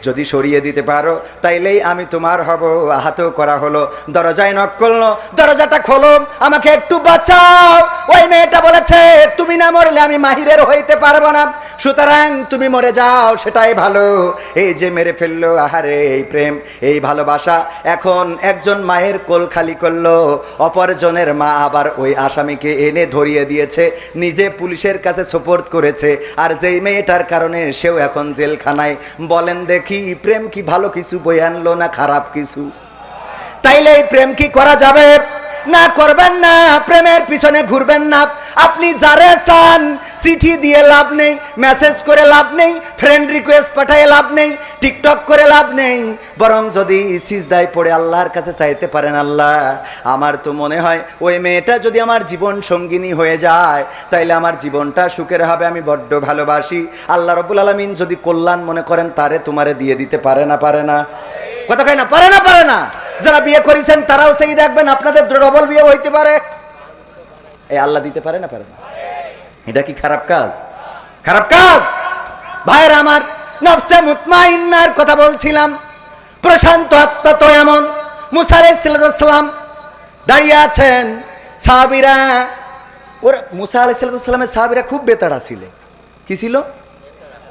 যদি সরিয়ে দিতে পারো তাইলেই আমি তোমার হব। আহাতও করা হলো, দরজায় নক করলো, দরজাটা খোলো, আমাকে একটু বাঁচাও। ওই মেয়েটা বলেছে তুমি না মরলে আমি মাহিরের হইতে পারবো না, সুতরাং তুমি মরে যাও, সেটাই ভালো। এই যে মেরে ফেললো, আহারে এই প্রেম, এই ভালোবাসা। এখন একজন মায়ের কোল খালি করলো, অপরজনের মা আবার ওই আসামিকে এনে ধরিয়ে দিয়েছে, নিজে পুলিশের কাছে সোপর্দ করেছে, আর যেই মেয়েটার কারণে সেও এখন জেলখানায়। বলেন দেখি, প্রেম কি ভালো কিছু বয়ে আনলো না খারাপ কিছু? তাইলে এই প্রেম কি করা যাবে? না, করবেন না, প্রেমের পিছনে ঘুরবেন না। আপনি যারে চান চিঠি দিয়ে লাভ নেই, মেসেজ করে লাভ নেই, ফ্রেন্ড রিকোয়েস্ট পাঠায় লাভ নেই, টিকটক করে লাভ নেই। বরং যদি সিজদায় পড়ে আল্লাহর কাছে চাইতে পারেন, আল্লাহ আমার তো মনে হয় ওই মেয়েটা যদি আমার জীবন সঙ্গিনী হয়ে যায় তাইলে আমার জীবনটা সুখের হবে, আমি বড্ড ভালোবাসি। আল্লাহ রাব্বুল আলামিন যদি কল্যাণ মনে করেন তারে তোমারে দিয়ে দিতে পারে না? পারে না? কথা কয় না? পারে না? পারে না? যারা বিয়ে করেছেন তারাও সেই দেখবেন আপনাদের ডবল বিয়ে হইতে পারে। এই আল্লাহ দিতে পারে না? পারে না? এটা কি খারাপ কাজ? খারাপ কাজ। ভাইয়ের আমার, নফসে মুতমাইন্নার কথা বলছিলাম। প্রশান্ত আত্মা তো এমন। মুসা আলাইহিস সালাম দাঁড়িয়ে আছেন, সাহাবীরা, ওরা মুসা আলাইহিস সালামের সাহাবীরা খুব বেতাড়া ছিল। কি ছিল?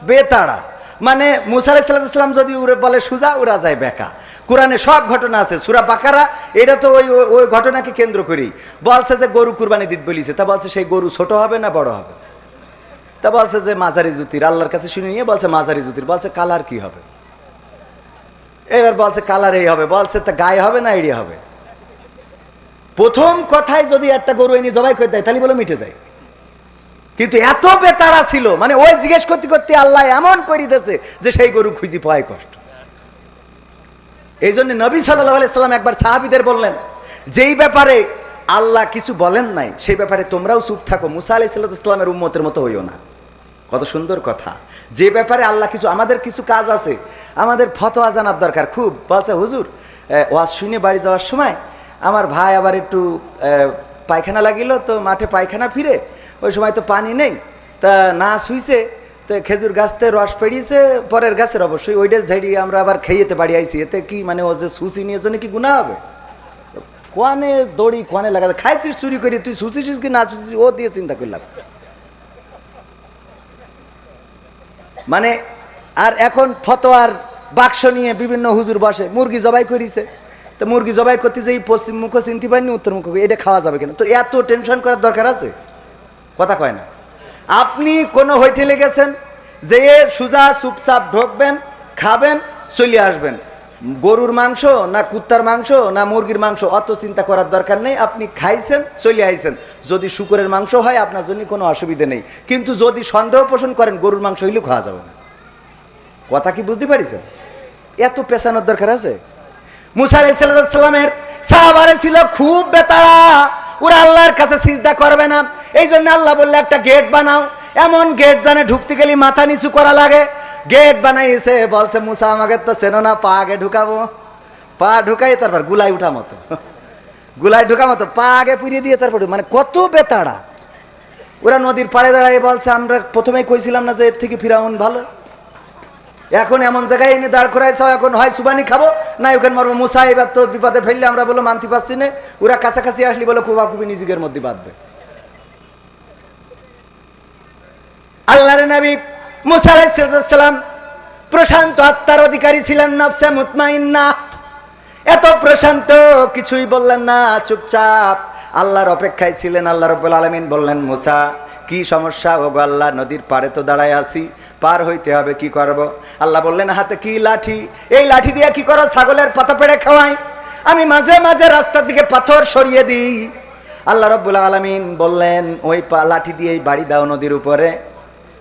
বেতাড়া। মানে মুসা আলাইহিস সালাম যদি ওরা বলে সুজা, ওরা যায় বেকা। কোরআনে সব ঘটনা আছে, সূরা বাকারা, এটা তো ওই ওই ঘটনাকে কেন্দ্র করি। বলছে যে গরু কুরবানি দিতে বলিছে, তা বলছে সেই গরু ছোট হবে না বড় হবে? তা বলছে যে মাঝারি জুতির। আল্লাহর কাছে শুনে নিয়ে বলছে মাঝারি জুতির। বলছে কালার কি হবে? এবার বলছে কালার এই হবে। বলছে তা গায়ে হবে না এড়িয়ে হবে? প্রথম কথায় যদি একটা গরু এনে জবাই করে দেয় তাহলে বলে মিটে যায়। কিন্তু এত বেতাড়া ছিল, মানে ওই জিজ্ঞেস করতে করতে আল্লাহ এমন করে দিয়েছে যে সেই গরু খুঁজি পায় কষ্ট। এই জন্য নবী সাল্লাল্লাহু আলাইহি সাল্লাম একবার সাহাবীদের বললেন, যেই ব্যাপারে আল্লাহ কিছু বলেন নাই সেই ব্যাপারে তোমরাও চুপ থাকো, মুসা আলাইহিস সালামের উম্মতের মতো হইও না। কত সুন্দর কথা। যে ব্যাপারে আল্লাহ কিছু, আমাদের কিছু কাজ আছে, আমাদের ফতোয়া জানার দরকার খুব। বলছে হুজুর, ওয়াজ শুনে বাড়ি যাওয়ার সময় আমার ভাই আবার একটু পায়খানা লাগিল, তো মাঠে পায়খানা ফিরে, ওই সময় তো পানি নেই, তা না শুইছে, তো খেজুর গাছতে রস পেড়িয়েছে, পরের গাছের অবশ্যই ওইটা ঝেড়িয়ে আমরা আবার খেয়েতে বাড়ি আইছি, এতে কি মানে ও যে সুসি নিয়ে জন্য কি গুনাহ হবে? কোয়ানে দড়ি কোয়ানে লাগাতে, খাইছিস চুরি করি, তুই শুছিস কি না শুছিস ও দিয়ে চিন্তা করলাম। মানে আর এখন ফতোয়ার বাক্স নিয়ে বিভিন্ন হুজুর বসে, মুরগি জবাই করিছে, তো মুরগি জবাই করতে যে পশ্চিম মুখ চিনতে পারিনি উত্তর মুখ, এটা খাওয়া যাবে কেন? তো এত টেনশন করার দরকার আছে? কথা কয় না। আপনি কোনো হোটেলে গেছেন, যে সুজা চুপচাপ ঢোকবেন, খাবেন, চলে আসবেন। গরুর মাংস না কুত্তার মাংস না মুরগির মাংস অত চিন্তা করার দরকার নেই। আপনি খাইছেন, চলে আইছেন। যদি শুকরের মাংস হয় আপনার জন্য কোনো অসুবিধা নেই, কিন্তু যদি সন্দেহ পোষণ করেন গরুর মাংস হইলেও খাওয়া যাবে না। কথা কি বুঝতে পারিছেন? এত পেছানোর দরকার আছে? মুসা আলাইহিস সালামের সাহাবারা ছিল খুব বেতাড়া, ওরা আল্লাহর কাছে সিজদা করবে না। এই জন্য আল্লাহ বললে একটা গেট বানাও, এমন গেট জানে ঢুকতে গেলে মাথা নিচু করা লাগে। গেট বানাইছে, বলছে মুসা আমাকে তো চেনো না, পা আগে ঢুকাবো, পা ঢুকাই তারপর গুলাই উঠা মতো, গুলাই ঢুকা মতো পা আগে পুড়িয়ে দিয়ে তারপর, মানে কত বেতাড়া। ওরা নদীর পাড়ে দাঁড়ায় বলছে আমরা প্রথমেই কইছিলাম না যে এর থেকে ফিরাউন ভালো, এখন এমন জায়গায় এনে দাঁড় করাইছ, এখন হয় সুবানি খাবো না ওখানে মারবো। মুসা এবার তো বিপদে ফেললে, আমরা বলো মানতে পারছি না। ওরা কাছাকাছি আসলি বলো কুবাকুবি নিজেদের মধ্যে বাঁধবে। আল্লাহর নবী মুসা আলাইহিস সালাম প্রশান্ত আত্মার অধিকারী ছিলেন, নফসে মুতমাইন্না। এত প্রশান্ত, কিছুই বললেন না, চুপচাপ আল্লাহর অপেক্ষায় ছিলেন। আল্লাহ রাব্বুল আলামিন বললেন, মুসা কি সমস্যা? ওগো আল্লাহ, নদীর পাড়ে তো দাঁড়ায় আছি, পার হইতে হবে, কি করব? আল্লাহ বললেন, হাতে কি লাঠি? এই লাঠি দিয়ে কি করো? ছাগলের পাতা পেড়ে খাওয়াই। আমি মাঝে মাঝে রাস্তা থেকে পাথর সরিয়ে দিই। আল্লাহ রাব্বুল আলামিন বললেন, ওই লাঠি দিয়েই বাড়ি দাও নদীর উপরে।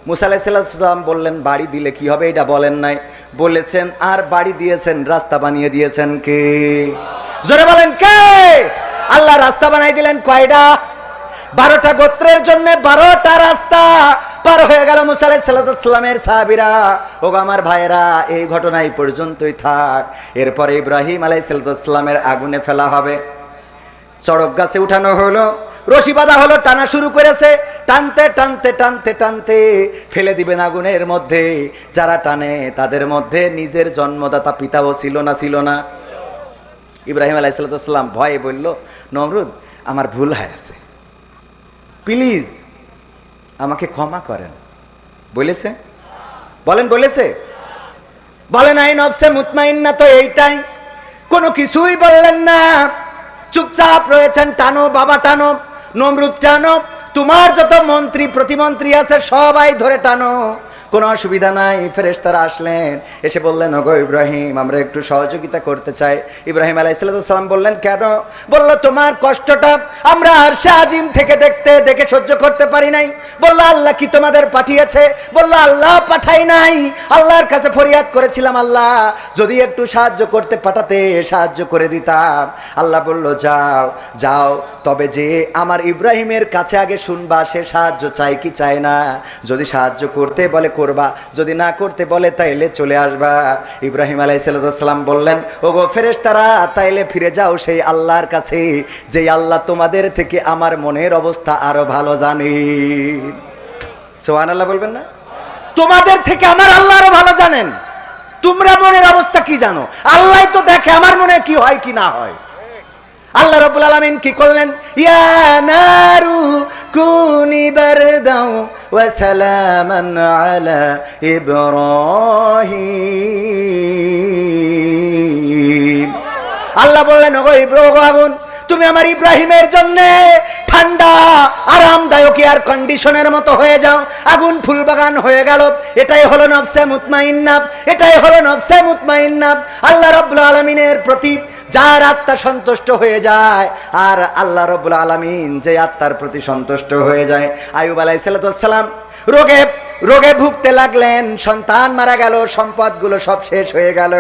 মুসা আলাইহিস সালাম বললেন, বাড়ি দিলে কি হবে? এটা বলেন নাই, বলেছেন আর বাড়ি দিয়েছেন, রাস্তা বানিয়ে দিয়েছেন কে? জোরে বলেন কে? আল্লাহ রাস্তা বানাই দিলেন কয়টা? 12টা গোত্রের জন্য 12টা রাস্তা পার হয়ে গেল মুসা আলাইহিস সালামের সাহাবীরা। ওগো আমার ভাইয়েরা, এই ঘটনা এই পর্যন্তই থাক। এরপরে ইব্রাহিম আলাইহিস সালামের আগুনে ফেলা হবে। চড়ক গাছে উঠানো হলো, রশি বাঁধা হলো, টানা শুরু করেছে। টানতে টানতে টানতে টানতে ফেলে দিবেন আগুনের মধ্যে। যারা টানে তাদের মধ্যে নিজের জন্মদাতা পিতাও ছিল না, ছিল না? ইব্রাহিম আলাইহিস সালাম ভয়ে বলল, নমরুদ আমার ভুল হয়েছে, প্লিজ আমাকে ক্ষমা করেন। বলেছে? বলেন বলেছে? বলে নাই নফসে মুতমাইন্না তো এইটাই। কোনো কিছুই বললেন না, চুপচাপ রয়েছেন। টানো বাবা টানো, নমরুদ টানো, তোমার যত মন্ত্রী প্রতিমন্ত্রী আছে সবাই ধরে টানো, কোনো অসুবিধা নাই। ফেরেশতারা আসলেন, এসে বললেন, ওগো ইব্রাহিম আমরা একটু সহযোগিতা করতে চাই। ইব্রাহিম আলাইহিস সালাম বললেন, কেন? বলল, তোমার কষ্টটা আমরা আরশে আজিম থেকে দেখে সহ্য করতে পারি নাই। বলল, আল্লাহ কি তোমাদের পাঠিয়েছে? বলল, আল্লাহ পাঠাই নাই। আল্লাহর কাছে ফরিয়াদ করেছিলাম, আল্লাহ যদি একটু সাহায্য করতে পাঠাতে সাহায্য করে দিতাম। আল্লাহ বলল, যাও যাও, তবে যে আমার ইব্রাহিমের কাছে আগে শুনবা সে সাহায্য চাই কি চায় না। যদি সাহায্য করতে বলে করবা, যদি না করতে বলে তাইলে চলে আসবা। ইব্রাহিম আলাইহিস সালাম বললেন, ওগো ফেরেশতারা তাইলে ফিরে যাও সেই আল্লাহর কাছে, যেই আল্লাহ তোমাদের থেকে আমার মনের অবস্থা আরো ভালো জানে। সুবহানাল্লাহ বলবেন না? তোমাদের থেকে আমার আল্লাহ আরো ভালো জানেন। তোমরা মনের অবস্থা কি জানো? আল্লাহ তো দেখে আমার মনে কি হয় কি না হয়। আল্লাহ রাব্বুল আলামিন কি করলেন? ইয়া নারু কুনি বারদাও ওয়া সালামান আলা ইব্রাহিম। আল্লাহ বললেন, ওগো আগুন, তুমি আমার ইব্রাহিমের জন্য ঠান্ডা আরামদায়ক এয়ার কন্ডিশনের মতো হয়ে যাও। আগুন ফুলবাগান হয়ে গেল। এটাই হলো নফসে মুতমাইন্না, এটাই হলো নফসে মুতমাইন্না। আল্লাহ রাব্বুল আলামিনের প্রতি যার আত্মা সন্তুষ্ট হয়ে যায়, আর আল্লাহ রাব্বুল আলামিন যে আত্মার প্রতি সন্তুষ্ট হয়ে যায়। আইয়ুব আলাইহিস সালাম রোগে ভুগতে লাগলেন, সন্তান মারা গেল, সম্পদগুলো সব শেষ হয়ে গেল,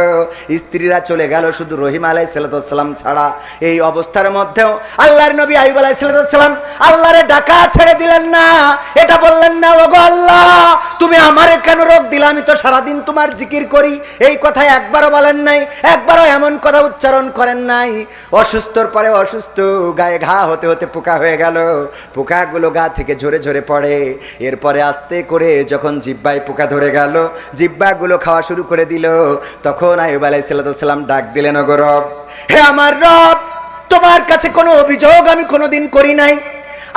স্ত্রীরা চলে গেল, শুধু রহিম আলাইহিস সালাম ছাড়া। এই অবস্থার মধ্যেও আল্লাহর নবী আইয়ুব আলাইহিস সালাম আল্লাহরে ডাকা ছেড়ে দিলেন না। এটা বললেন না, ওগো আল্লাহ তুমি আমারে কেন রোগ দিলা, আমি তো সারাদিন তোমার জিকির করি। এই কথা একবারও বলেন নাই, একবারও এমন কথা উচ্চারণ করেন নাই। অসুস্থর পরে অসুস্থ, গায়ে ঘা হতে হতে পোকা হয়ে গেল, পোকাগুলো গা থেকে ঝরে ঝরে পড়ে। এরপরে আস্তে করে যখন জিহ্বায় পোকা ধরে গেল, জিহ্বাগুলো খাওয়া শুরু করে দিল, তখন আইয়ুব আলাইহিস সালাম ডাক দিলেন, ওগো রব, হে আমার রব, তোমার কাছে কোনো অভিযোগ আমি কোনোদিন করি নাই।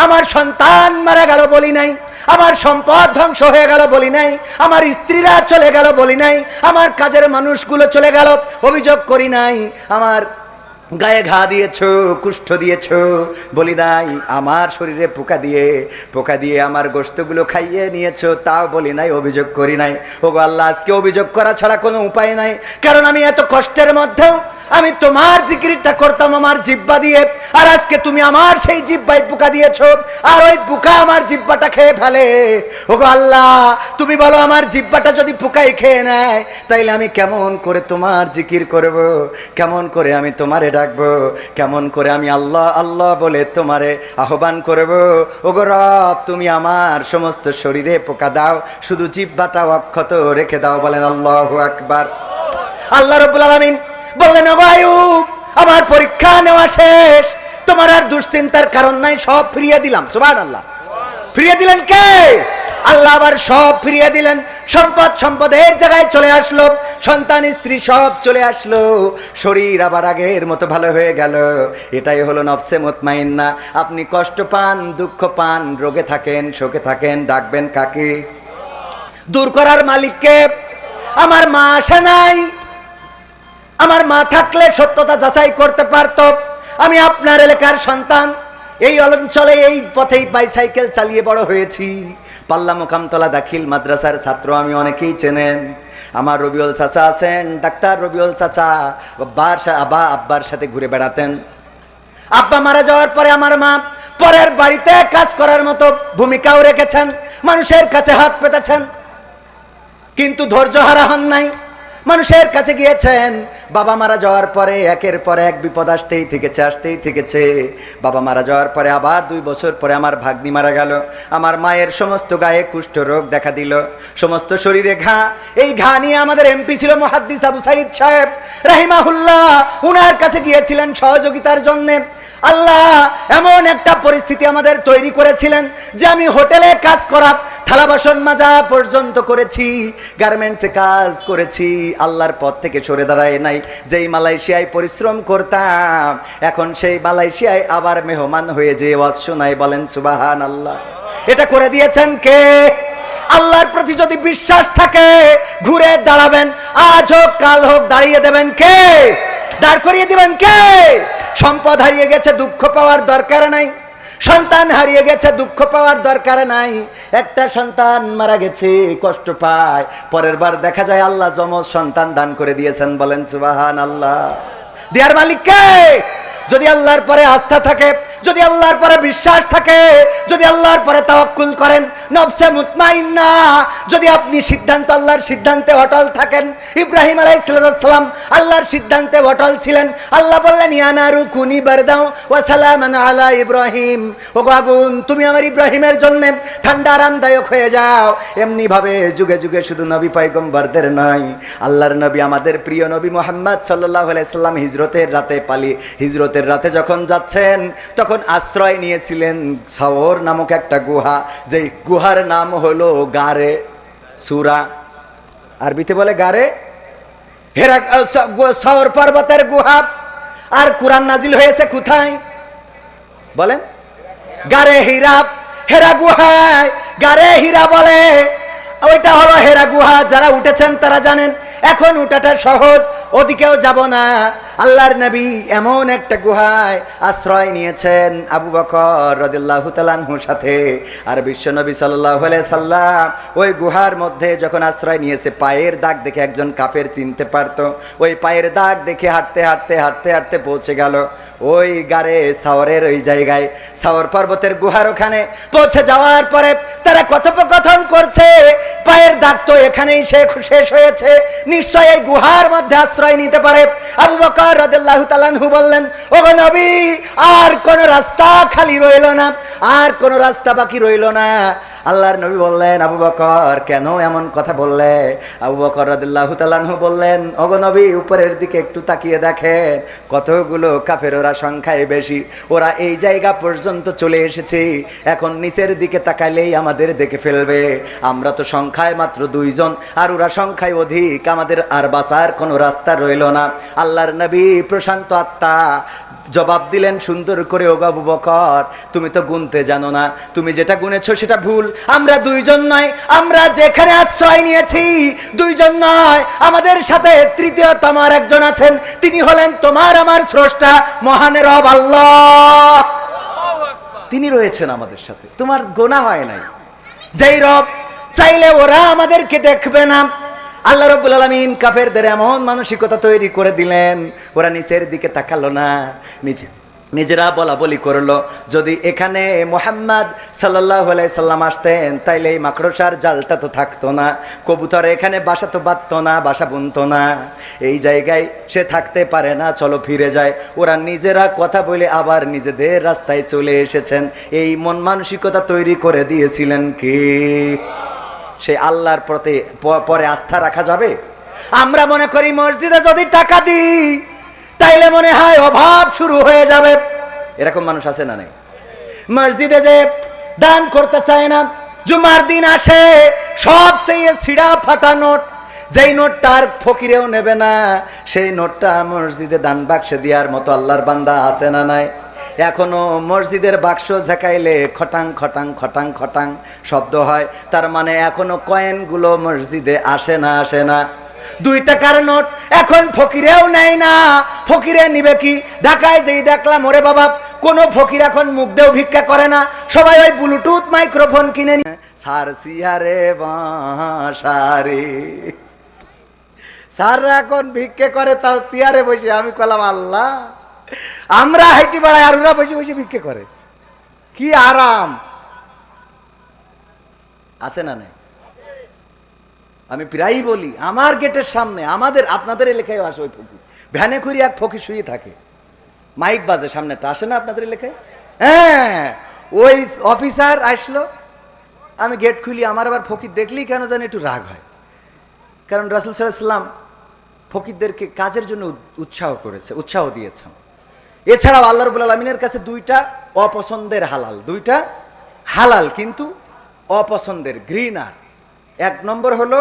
আমার সন্তান মারা গেল বলি নাই, আমার সম্পদ ধ্বংস হয়ে গেল বলি নাই, আমার স্ত্রীরা চলে গেল বলি নাই, আমার কাজের মানুষগুলো চলে গেল অভিযোগ করি নাই, আমার গায়ে ঘা দিয়েছো, কুষ্ঠ দিয়েছো বলি নাই, আমার শরীরে পোকা দিয়ে আমার গোশতগুলো খাইয়ে নিয়েছো তাও বলি নাই, অভিযোগ করি নাই। ওগো আল্লাহ, আজকে অভিযোগ করা ছাড়া কোনো উপায় নাই, কারণ আমি এত কষ্টের মধ্যেও আমি তোমার জিকিরটা করতাম আমার জিহ্বা দিয়ে, আর আজকে তুমি আমার সেই জিহ্বায় পোকা দিয়েছো, আর ওই পোকা আমার জিহ্বাটা খেয়ে ফেলে। ওগো আল্লাহ, তুমি বলো আমার জিহ্বাটা যদি পোকাই খেয়ে নেয়, তাইলে আমি কেমন করে তোমার জিকির করব, কেমন করে আমি তোমারে ডাকবো, কেমন করে আমি আল্লাহ আল্লাহ বলে তোমারে আহ্বান করব। ওগো রব, তুমি আমার সমস্ত শরীরে পোকা দাও, শুধু জিহ্বাটা অক্ষত রেখে দাও। বলেন আল্লাহু আকবার। আল্লাহ রাব্বুল আলামিন বললেন, ওগো আইয়ুব, আমার পরীক্ষা নেওয়া শেষ, তোমার আর দুশ্চিন্তার কারণ নাই, সব ফিরিয়ে দিলাম। সুবহানাল্লাহ। ফিরিয়ে দিলেন কে? আল্লাহ আবার সব ফিরিয়ে দিলেন। সম্পদের জায়গায় চলে আসলো, সন্তান স্ত্রী সব চলে আসলো, শরীর আবার আগের মতো ভালো হয়ে গেল। এটাই হলো নফসে মুতমাইন্না। আপনি কষ্ট পান, দুঃখ পান, রোগে থাকেন, শোকে থাকেন, ডাকবেন কাকে? দূর করার মালিককে। আমার মা আসে নাই, আমার মা থাকলে সত্যতা যাচাই করতে পারত। আমি আপনার এলাকার সন্তান, এই অঞ্চলে এই পথেই বাইসাইকেল চালিয়ে বড় হয়েছি। পাল্লা মোকামতলা দাখিল মাদ্রাসার ছাত্র আমি, অনেকেই চেনেন। আমার রবিউল চাচা আছেন, ডাক্তার রবিউল চাচা, আব্বার সাথে ঘুরে বেড়াতেন। আব্বা মারা যাওয়ার পরে আমার মা পরের বাড়িতে কাজ করার মতো ভূমিকাও রেখেছেন, মানুষের কাছে হাত পেতেছেন, কিন্তু ধৈর্য হারা হন নাই। মানুষের কাছে গিয়েছেন। বাবা মারা যাওয়ার পরে একের পর এক বিপদ আসতেই থেকেছে। বাবা মারা যাওয়ার পরে আবার 2 বছর পরে আমার ভাগ্নি মারা গেল। আমার মায়ের সমস্ত গায়ে কুষ্ঠ রোগ দেখা দিল, সমস্ত শরীরে ঘা। এই ঘা নিয়ে আমাদের এমপি ছিল মুহাদ্দিস আবু সাইদ সাহেব রাহিমাহুল্লাহ, উনার কাছে গিয়েছিলেন সহযোগিতার জন্য। আল্লাহ এমন একটা পরিস্থিতি আমাদের তৈরি করেছিলেন যে আমি হোটেলে কাজ করা, থালা বাসন মাজা পর্যন্ত করেছি, গার্মেন্টসে কাজ করেছি, আল্লাহর পথ থেকে সরে দাঁড়ায় নাই। যেই মালয়েশিয়ায় পরিশ্রম করতাম, এখন সেই মালয়েশিয়ায় আবার মেহমান হয়ে যে ওয়াজ শোনাই। বলেন সুবহানাল্লাহ। এটা করে দিয়েছেন কে? আল্লাহর প্রতি যদি বিশ্বাস থাকে ঘুরে দাঁড়াবেন, আজ হোক কাল হোক দাঁড়িয়ে দেবেন কে? দাঁড় করিয়ে দিবেন কে? সম্পদ হারিয়ে গেছে, দুঃখ পাওয়ার দরকার নাই। সন্তান হারিয়ে গেছে, দুঃখ পাওয়ার দরকার নাই। একটা সন্তান মারা গেছে, কষ্ট পায়, পরের বার দেখা যায় আল্লাহ যমজ সন্তান দান করে দিয়েছেন। বলেন সুবহানাল্লাহ। দেয়ার মালিক কে? যদি আল্লাহর পরে আস্থা থাকে, যদি আল্লাহর পরে বিশ্বাস থাকে, যদি আল্লাহর পরে তাওয়াক্কুল করেন, নফসে মুতমাইন্না, যদি আপনি সিদ্ধান্ত আল্লাহর সিদ্ধান্তে অটল থাকেন। ইব্রাহিম আলাইহিস সালাম আল্লাহর সিদ্ধান্তে অটল ছিলেন। আল্লাহ বললেন, ইয়া নারু কুনি বারদাও ওয়া সালামান আলা ইব্রাহিম। ওগো আগুন, তুমি আমার ইব্রাহিমের জন্য ঠান্ডা আরামদায়ক হয়ে যাও। এমনি ভাবে যুগে যুগে শুধু নবী পয়গম্বরদের নয়, আল্লাহর নবী আমাদের প্রিয় নবী মুহাম্মদ সাল্লাল্লাহু আলাইহি সাল্লাম হিজরতের রাতে যখন যাচ্ছেন, তখন আশ্রয় নিয়েছিলেন সাওর নামক একটা গুহা, যেই গুহার নাম হলো গারে সূরা, আরবিতে বলে গারে হেরা, সওর পর্বতের গুহা। আর কুরআন নাজিল হয়েছে কোথায় বলেন? গারে হীরা, হেরা গুহায় গারে হীরা বলে। ওইটা হলো হেরা গুহা। যারা উঠেছেন তারা জানেন এখন উঠাটা সহজ, ওদিকেও যাব না। আল্লাহর নবী এমন একটা গুহায় আশ্রয় নিয়েছেন আবু বকর রাদিয়াল্লাহু তাআলা আনহুর সাথে। আর বিশ্ব নবী সাল্লাল্লাহু আলাইহি সাল্লাম ওই গুহার মধ্যে যখন আশ্রয় নিয়েছে, পায়ের দাগ দেখে একজন কাফের চিনতে পারতো। ওই পায়ের দাগ দেখে হাঁটতে হাঁটতে হাঁটতে হাঁটতে পৌঁছে গেল ওই গারে সাওরের ওই জায়গায়, সাওর পর্বতের গুহার ওখানে পৌঁছে যাওয়ার পরে তারা কথোপকথন করছে, পায়ের দাগ তো এখানেই শেষ হয়েছে, নিশ্চয় এই গুহার মধ্যে আশ্রয় নিতে পারে। আবু বকর রাদিয়াল্লাহু তাআলা আনহু বললেন, ওগো নবী, আর কোন রাস্তা খালি রইল না, আর কোন রাস্তা বাকি রইল না। আল্লাহর নবী বললেন, আবু বকর কেন এমন কথা বললে? আবু বকর রাদিয়াল্লাহু তাআলা আনহু বললেন, ওগো নবী, উপরের দিকে একটু তাকিয়ে দেখেন, কতগুলো কাফের, ওরা সংখ্যায় বেশি, ওরা এই জায়গা পর্যন্ত চলে এসেছে, এখন নিচের দিকে তাকাইলেই আমাদের দেখে ফেলবে। আমরা তো সংখ্যায় মাত্র 2 জন, আর ওরা সংখ্যায় অধিক, আমাদের আর বাঁচার কোনো রাস্তা রইল না। আল্লাহর নবী প্রশান্ত আত্মা জবাব দিলেন সুন্দর করে, ও আবু বকর, তুমি তো গুনতে জানো না, তুমি যেটা গুনেছো সেটা ভুল। আমরা 2 জন নয়, আমরা যেখানে আশ্রয় নিয়েছি 2 জন নয়, আমাদের সাথে তৃতীয়তম আর একজন আছেন, তিনি হলেন তোমার আমার স্রষ্টা মহানের রব আল্লাহ। তিনি রয়েছেন আমাদের সাথে, তোমার গোনা হয় নাই। যেই রব চাইলে ওরা আমাদেরকে দেখবে না। আল্লাহ রাব্বুল আলামিন কাফেরদের এমন মানসিকতা তৈরি করে দিলেন, ওরা নিচের দিকে তাকালো না, নিজেরা বলা বলি করলো, যদি এখানে মুহাম্মদ সাল্লাল্লাহু আলাইহি সাল্লাম আসতেন তাইলে এই মাকড়সার জালটা তো থাকতো না, কবুতর এখানে বাসা তো বাঁধতো না, বাসা বুনতো না, এই জায়গায় সে থাকতে পারে না, চলো ফিরে যায়। ওরা নিজেরা কথা বলে আবার নিজেদের রাস্তায় চলে এসেছেন। এই মন মানসিকতা তৈরি করে দিয়েছিলেন কি? সে আল্লাহর প্রতি পরে আস্থা রাখা যাবে? আমরা মনে করি মসজিদে যদি টাকা দিই তাইলে মনে হয় অভাব শুরু হয়ে যাবে। এরকম মানুষ আছে না নাই? মসজিদে যে দান করতে চায় না, জুমার দিন আসে সবচেয়ে ছিঁড়া ফাটা নোট, যেই নোটটা আর ফকিরেও নেবে না, সেই নোটটা মসজিদে দান বাক্সে দেওয়ার মতো আল্লাহর বান্দা আছে না নাই? এখনো মসজিদের বাক্স ঝাঁকাইলে খটাং খটাং খটাং খটাং শব্দ হয়, তার মানে এখনো কয়েনগুলো মসজিদে আসে না। 2 টাকার নোট এখন ফকিরেও নেয় না। ফকিরে নিবে কি? ঢাকায় যেই দেখলাম, ওরে বাবা, কোন ফকির এখন মুখ দেও ভিক্ষা করে না, সবাই ওই ব্লুটুথ মাইক্রোফোন কিনে নিয়ে সার সিয়ারে বাঁশারে, স্যাররা এখন ভিক্ষে করে, তাও চেয়ারে বসে। আমি কলাম, আল্লাহ, আমরা হাইটি বাড়াই আর ওরা বসে বসে ভিক্ষে করে, কি আরাম আছে না নাই? আমি প্রায়ই বলি, আমার গেটের সামনে, আপনাদের এলাকায় আসে ওই ফকির, ভ্যানে করে এক ফকির শুয়ে থাকে, মাইক বাজে, সামনেটা আসে না আপনাদের এলাকায়? হ্যাঁ, ওই অফিসার আসলো, আমি গেট খুলি, আমার আবার ফকির দেখলেই কেন জানি একটু রাগ হয়, কারণ রাসূল সাল্লাল্লাহু আলাইহি ওয়াসাল্লাম ফকিরদেরকে কাজের জন্য উৎসাহ দিয়েছেন। এছাড়াও আল্লাহ রাব্বুল আলামিনের কাছে 2টা অপছন্দের হালাল, 2টা হালাল কিন্তু অপছন্দের, ঘৃণার। 1 নম্বর হলো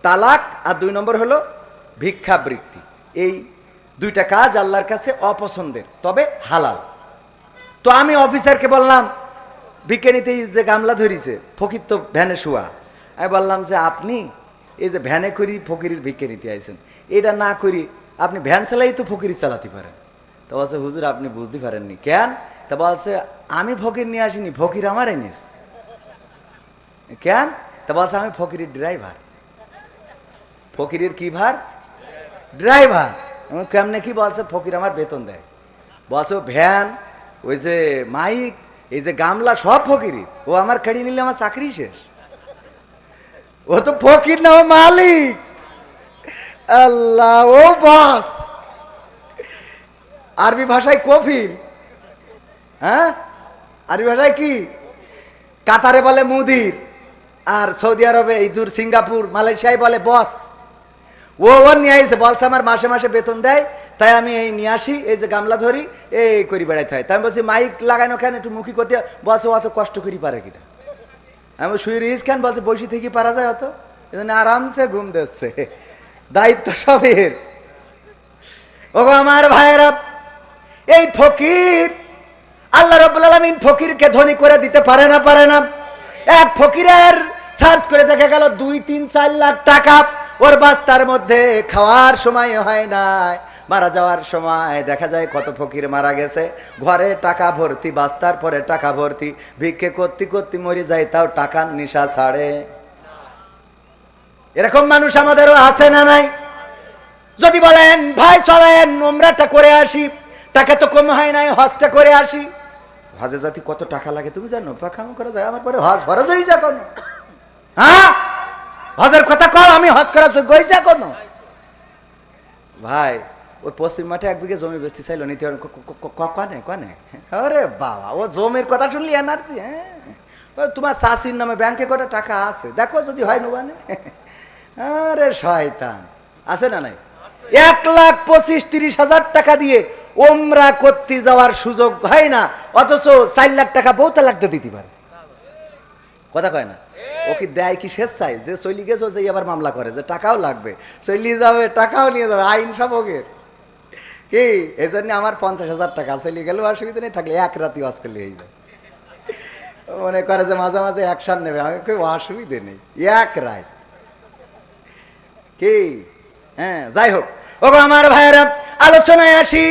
তালাক, আর 2 নম্বর হলো ভিক্ষাবৃত্তি। এই 2টা কাজ আল্লাহর কাছে অপছন্দের, তবে হালাল। তো আমি অফিসারকে বললাম, ভিক্ষা নিতে যে গামলা ধরিছে, ফকির তো ভ্যানে শোয়া, আমি বললাম যে আপনি এই যে ভ্যানে করি ফকিরের ভিক্ষা নিতে আইছেন, এটা না করি আপনি ভ্যান চালাই তো ফকির চালাতে পারেন। তো বলছে, হুজুর আপনি বুঝতে পারেননি। কেন? তা বলছে, আমি ফকির নিয়ে আসিনি, ফকির আমার এনেছে। কেন? তা বলছে, আমি ফকিরের ড্রাইভার। ফকিরের কি ভার? ড্রাইভার। কেমনে কি? বলছে, ফকির আমার বেতন দেয়। বলছে, ভ্যান, ওই যে মাইক, এই যে গামলা সব ফকিরি, ও আমার কাড়ি নিলে আমার চাকরি শেষ। ও তো ফকির না, ও মালিক। আল্লাহ, ও বস। আরবি ভাষায় কফিল, হ্যাঁ, আরবি ভাষায় কি? কাতারে বলে মুদির, আর সৌদি আরবে, এই দূর সিঙ্গাপুর, মালয়েশিয়ায় বলে বস। ও নিয়ে আসে, বলছে আমার মাসে মাসে বেতন দেয়, তাই আমি এই নিয়ে আসি, এই যে গামলা ধরি, এই করি বেড়াইতে হয়। তাই আমি বলছি, মাইক লাগানো কেন, একটু মুখী করতে? বলছে, অত কষ্ট করি পারে কিনা। আমি শুয়ে রিস খান বলছে বসে থেকে পারা যায় অত, এজন্য আরামসে ঘুম দিচ্ছে, দায়িত্ব সবের। ওগো আমার ভাইয়েরা, এই ফকির, আল্লাহ রাব্বুল আলামিন ফকিরকে ধনী করে দিতে পারে না, পারে না? এক ফকিরের সার্চ করে দেখা গেল 2-3-4 লাখ টাকা ওর বাস্তার মধ্যে, খাওয়ার সময় হয় নাই, মারা যাওয়ার সময় দেখা যায় কত ফকির মারা গেছে, ঘরে টাকা ভর্তি, বাস্তার পরে টাকা ভর্তি, ভিক্ষে করতে করতে মরে যায়, তাও টাকার নিশা ছাড়ে। এরকম মানুষ আমাদেরও আছে না নাই? যদি বলেন ভাই চলেন উমরাটা করে আসি, টাকা তো কম হয় নাই, হজটা করে আসি। হজে জাতি কত টাকা লাগে তুমি জানো? পাখাম করা যায় আমার পরে হজ ফরজ হয়ে যা কোনো, হ্যাঁ হজের কথা কও, আমি হজ করা যোগ্য হয়ে যা কোনো? ভাই ওই পশ্চিম মাঠে 1 বিঘে জমি বেচতে চাইলো, নিতে কনে কনে, আরে বাবা ও জমির কথা শুনলি এনার্জি। হ্যাঁ তোমার চাষির নামে ব্যাংকে কটা টাকা আছে, দেখো যদি হয় নোবানে। আরে শয়তান, আছে না নাই? 1,25,30,000 টাকা দিয়ে ওমরা করতে যাওয়ার সুযোগ হয় না, অথচ 4 লাখ টাকা বউ তালাকতে দিতে পারে। কথা কয় না? ও কি দেয় কি শেষ চাই যে চলি গেছো, যে আবার মামলা করে যে টাকাও লাগবে, চলি যাবে, টাকাও নিয়ে যাবে, আইন সবকের কি। এই জন্য আমার 50,000 টাকা চলি গেলেও অসুবিধা নেই, থাকলে এক রাতি ওয়াজ করলে হয়ে যায়। মনে করে যে মাঝে মাঝে অ্যাকশন নেবে, আমি কেউ অসুবিধে নেই, এক রায় কি। হ্যাঁ যাই হোক, ওগো আমার ভাইয়েরা, আলোচনায় আসি।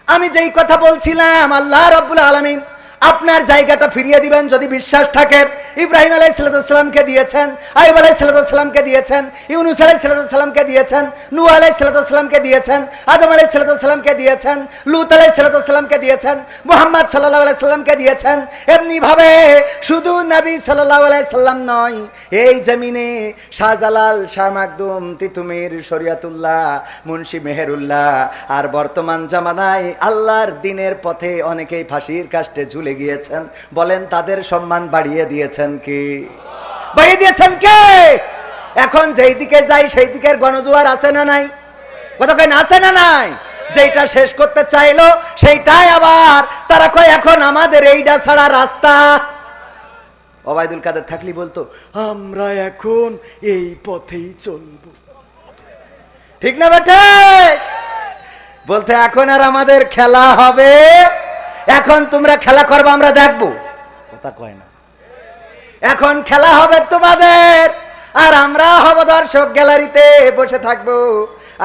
আমি যেই কথা বলছিলাম, আল্লাহ রাব্বুল আলামিন আপনার জায়গাটা ফিরিয়ে দিবেন যদি বিশ্বাস থাকে। ইব্রাহিম আলাইহিস সালামকে দিয়েছেন, আইয়ুব আলাইহিস সালামকে দিয়েছেন, ইউনূস আলাইহিস সালামকে দিয়েছেন, নূহ আলাইহিস সালামকে দিয়েছেন, আদম আলাইহিস সালামকে দিয়েছেন, লূত আলাইহিস সালামকে দিয়েছেন, মুহাম্মদ সাল্লাল্লাহু আলাইহি সাল্লামকে দিয়েছেন। এমনি ভাবে শুধু নবী সাল্লাল্লাহু আলাইহি সাল্লাম নয়, এই জমিনে শাহজালাল, শাহ মাকদুম, তিতুমির, শরিয়াতুল্লাহ, মুন্সি মেহেরুল্লাহ, আর বর্তমান জামানায় আল্লাহর দ্বীনের পথে অনেকেই ফাঁসির কাস্টে ঝুলে গিয়েছেন। বলেন তাদের সম্মান বাড়িয়ে দিয়েছেন কি? বাড়িয়ে দিয়েছেন কে? এখন যেই দিকে যাই সেই দিকের গণজোয়ার আছে না নাই? কথা কয় না, আছে না নাই? যেটা শেষ করতে চাইলো সেইটাই আবার তারা কয় এখন আমাদের এইটা ছাড়া রাস্তা। ওবায়দুল কাদের থাকলি বলতো আমরা এখন এই পথেই চলবো, ঠিক না বেটে? বলতে এখন আর আমাদের খেলা হবে, এখন তোমরা খেলা করবে আমরা দেখবো। কথা কয় না, এখন খেলা হবে তোমাদের, আর আমরা হব দর্শক, গ্যালারিতে বসে থাকবো।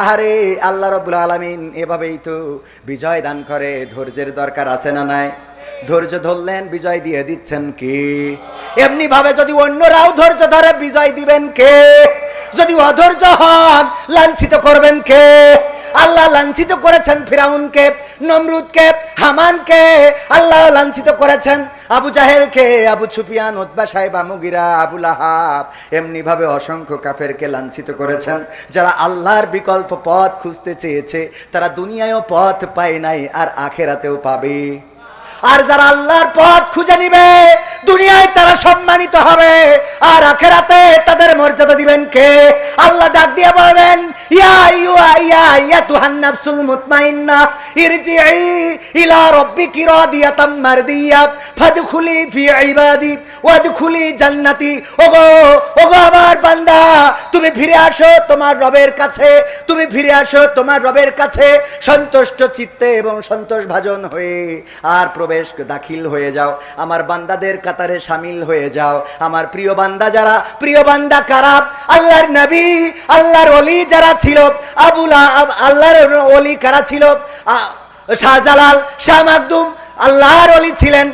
আরে আল্লাহ রাব্বুল আলামিন এভাবেই তো বিজয় দান করে। ধৈর্যের দরকার আছে না নাই? ধৈর্য ধরলেন বিজয় দিয়ে দিচ্ছেন কি? এমনি ভাবে যদি অন্যরাও ধৈর্য ধরে বিজয় দিবেন কে? যদি অধৈর্য হন লাঞ্ছিত করবেন কে? আল্লাহ লাঞ্ছিত করেছেন ফিরাউনকে, নমরুদকে, হামানকে, আল্লাহ লাঞ্ছিত করেছেন আবু জাহেলকে, আবু সুফিয়ান, উতবা, সাইবা, মুগিরা, আবু লাহাব। এমনি ভাবে অসংখ্য কাফেরকে লাঞ্ছিত করেছেন। যারা আল্লাহর বিকল্প পথ খুঁজতে চেয়েছে তারা দুনিয়ায়ও পথ পায় নাই, আর আখেরাতেও পাবে। আর যারা আল্লাহর পথ খুঁজে নিবে দুনিয়ায় তারা সম্মানিত হবে, আর আখেরাতে তাদের মর্যাদা দিবেন কে? আল্লাহ ডাক দিয়ে বলবেন ইয়া আইয়ুহান নাফসুল মুতমাইন্নাহ ইরজিই ইলা রাব্বিকি রাদিয়াতাম মারদিয়া ফাদখুলি ফি ইবাদি ওয়াদখুলি জান্নাতি। ওগো আমার বান্দা, তুমি ফিরে আসো তোমার রবের কাছে, তুমি ফিরে আসো তোমার রবের কাছে সন্তুষ্ট চিত্তে এবং সন্তোষ ভাজন হয়ে, আর প্রবেশ দাখিল হয়ে যাও, আমার বান্দাদের কাতারে শামিল হয়ে যাও। আমার প্রিয় বান্দা যারা, প্রিয় বান্দা কারা? আল্লাহর নবী, আল্লাহর ওলি যারা ছিল, আল্লাহর ওলি কারা ছিল? শাহজালাল, শাহ মাকদুম আল্লাহর ওলি ছিলেন,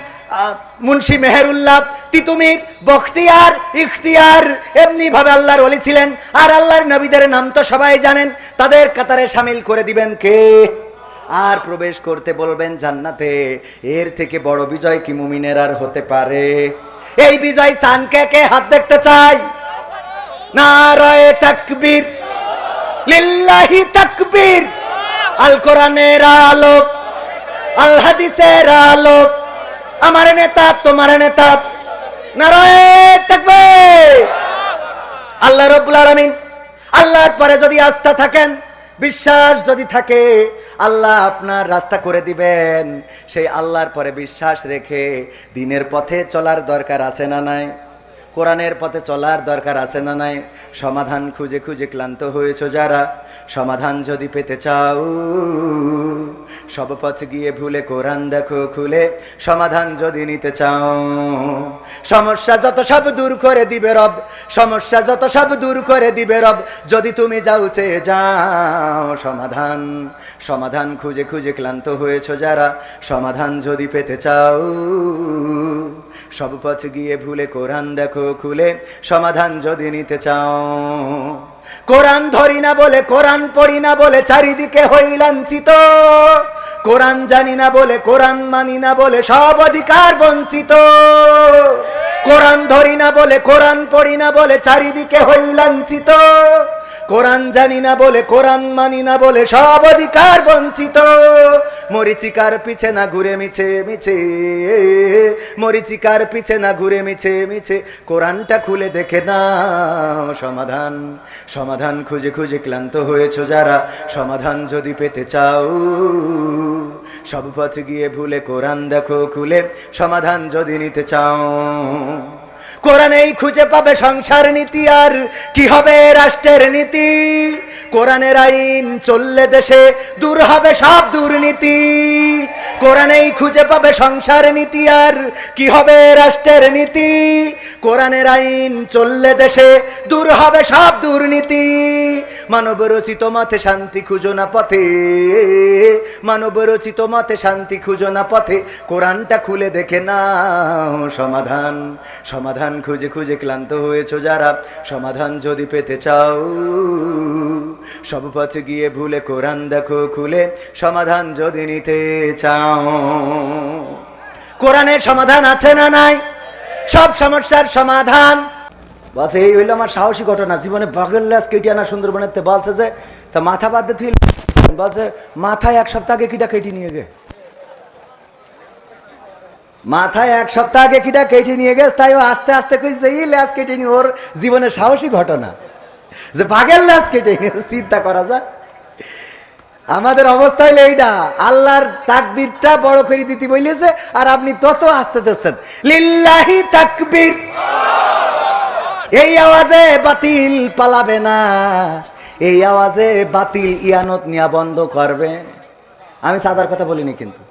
মুন্সি মেহেরুল্লাহ, তিতুমির, বখতিয়ার, ইখতিয়ার, এমনি ভাবে আল্লাহর ওলি ছিলেন। আর আল্লাহর নবীদের নাম তো সবাই জানেন, তাদের কাতারে শামিল করে দিবেন কে? আর প্রবেশ করতে বলবেন জান্নাতে। এর থেকে বড় বিজয় কি মুমিনের আর হতে পারে? এই বিজয় চান কে? কে হাত দেখতে চাই? নারায়ে তাকবীর, লিল্লাহি তাকবীর। আল কোরআনের আলো, আল হাদিসের আলো, আমার নেতা তোমার নেতা, নারায়ে তাকবীর। আল্লাহ রাব্বুল আলামিন, আল্লাহর পরে যদি আস্থা থাকেন, বিশ্বাস যদি থাকে, আল্লাহ আপনার রাস্তা করে দিবেন। সেই আল্লাহর পরে বিশ্বাস রেখে দিনের পথে চলার দরকার আছে না নাই? কোরআনের পথে চলার দরকার আছে না নাই? সমাধান খুঁজে খুঁজে ক্লান্ত হয়েছো যারা, সমাধান যদি পেতে চাও সব পথ গিয়ে ভুলে কোরআন দেখো খুলে, সমাধান যদি নিতে চাও। সমস্যা যত সব দূর করে দিবে রব, সমস্যা যত সব দূর করে দিবে রব, যদি তুমি যাও চেয়ে যাও সমাধান। সমাধান খুঁজে খুঁজে ক্লান্ত হয়েছো যারা, সমাধান যদি পেতে চাও সব পথ গিয়ে ভুলে কোরআন দেখো খুলে, সমাধান যদি নিতে চাও। কোরআন ধরি না বলে, কোরআন পড়ি না বলে চারিদিকে হই লাঞ্ছিত, কোরআন জানি না বলে, কোরআন মানি না বলে সব অধিকার বঞ্চিত। কোরআন ধরি না বলে, কোরআন পড়ি না বলে চারিদিকে হই লাঞ্ছিত, কোরআন জানি না বলে, কোরআন মানি না বলে সব অধিকার বঞ্চিত। মরিচিকার পিছে না ঘুরে মিছে মিছে, মরিচিকার পিছে না ঘুরে মিছে মিছে, কোরআনটা খুলে দেখে নাও সমাধান। সমাধান খুঁজে খুঁজে ক্লান্ত হয়েছো যারা, সমাধান যদি পেতে চাও সব পথ গিয়ে ভুলে কোরআন দেখো খুলে, সমাধান যদি নিতে চাও। কোরআনেই খুঁজে পাবে সংসার নীতি, আর কি হবে রাষ্ট্রের নীতি। কোরআনের আইন চললে দেশে দূর হবে সব দুর্নীতি। কোরআনেই খুঁজে পাবে সংসার নীতি, আর কি হবে রাষ্ট্রের নীতি। কোরআনের আইন চললে দেশে দূর হবে সব দুর্নীতি। মানব রচিত মতে শান্তি খুঁজো না পথে, মানব রচিত মতে শান্তি খুঁজো না পথে, কোরআনটা খুলে দেখে নাও সমাধান। সমাধান খুঁজে খুঁজে ক্লান্ত হয়েছো যারা, সমাধান যদি পেতে চাও সব পথে গিয়ে ভুলে কোরআন দেখো খুলে, সমাধান যদি নিতে চাও। কোরআনের সমাধান আছে না নাই? সব সমস্যার সমাধান। বস এই হইলো আমার সাহসী ঘটনা। জীবনে বাগের ল্যাস কেটে আনা সুন্দরবনের বলছে যে তা মাথা বাদ দিয়ে বলছে মাথায় এক সপ্তাহ আগে কিটা কেটে নিয়ে গে, মাথায় এক সপ্তাহ আগে কিটা কেটে নিয়ে গেছে, তাই ও আস্তে আস্তে কইছে এই ল্যাস কেটে নি। ওর জীবনের সাহসী ঘটনা যে বাগের ল্যাস কেটে নিয়ে। চিন্তা করা যায় আমাদের অবস্থা হইলে এইটা। আল্লাহর তাকবীরটা বড় করে দিতে বলেছে আর আপনি তত আসতে দিচ্ছেন লিল্লাহি তাকবীর। এই আওয়াজে বাতিল পালাবে না, এই আওয়াজে বাতিল ইয়ানত নিয়া বন্ধ করবে। আমি সাদার কথা বলিনি কিন্তু,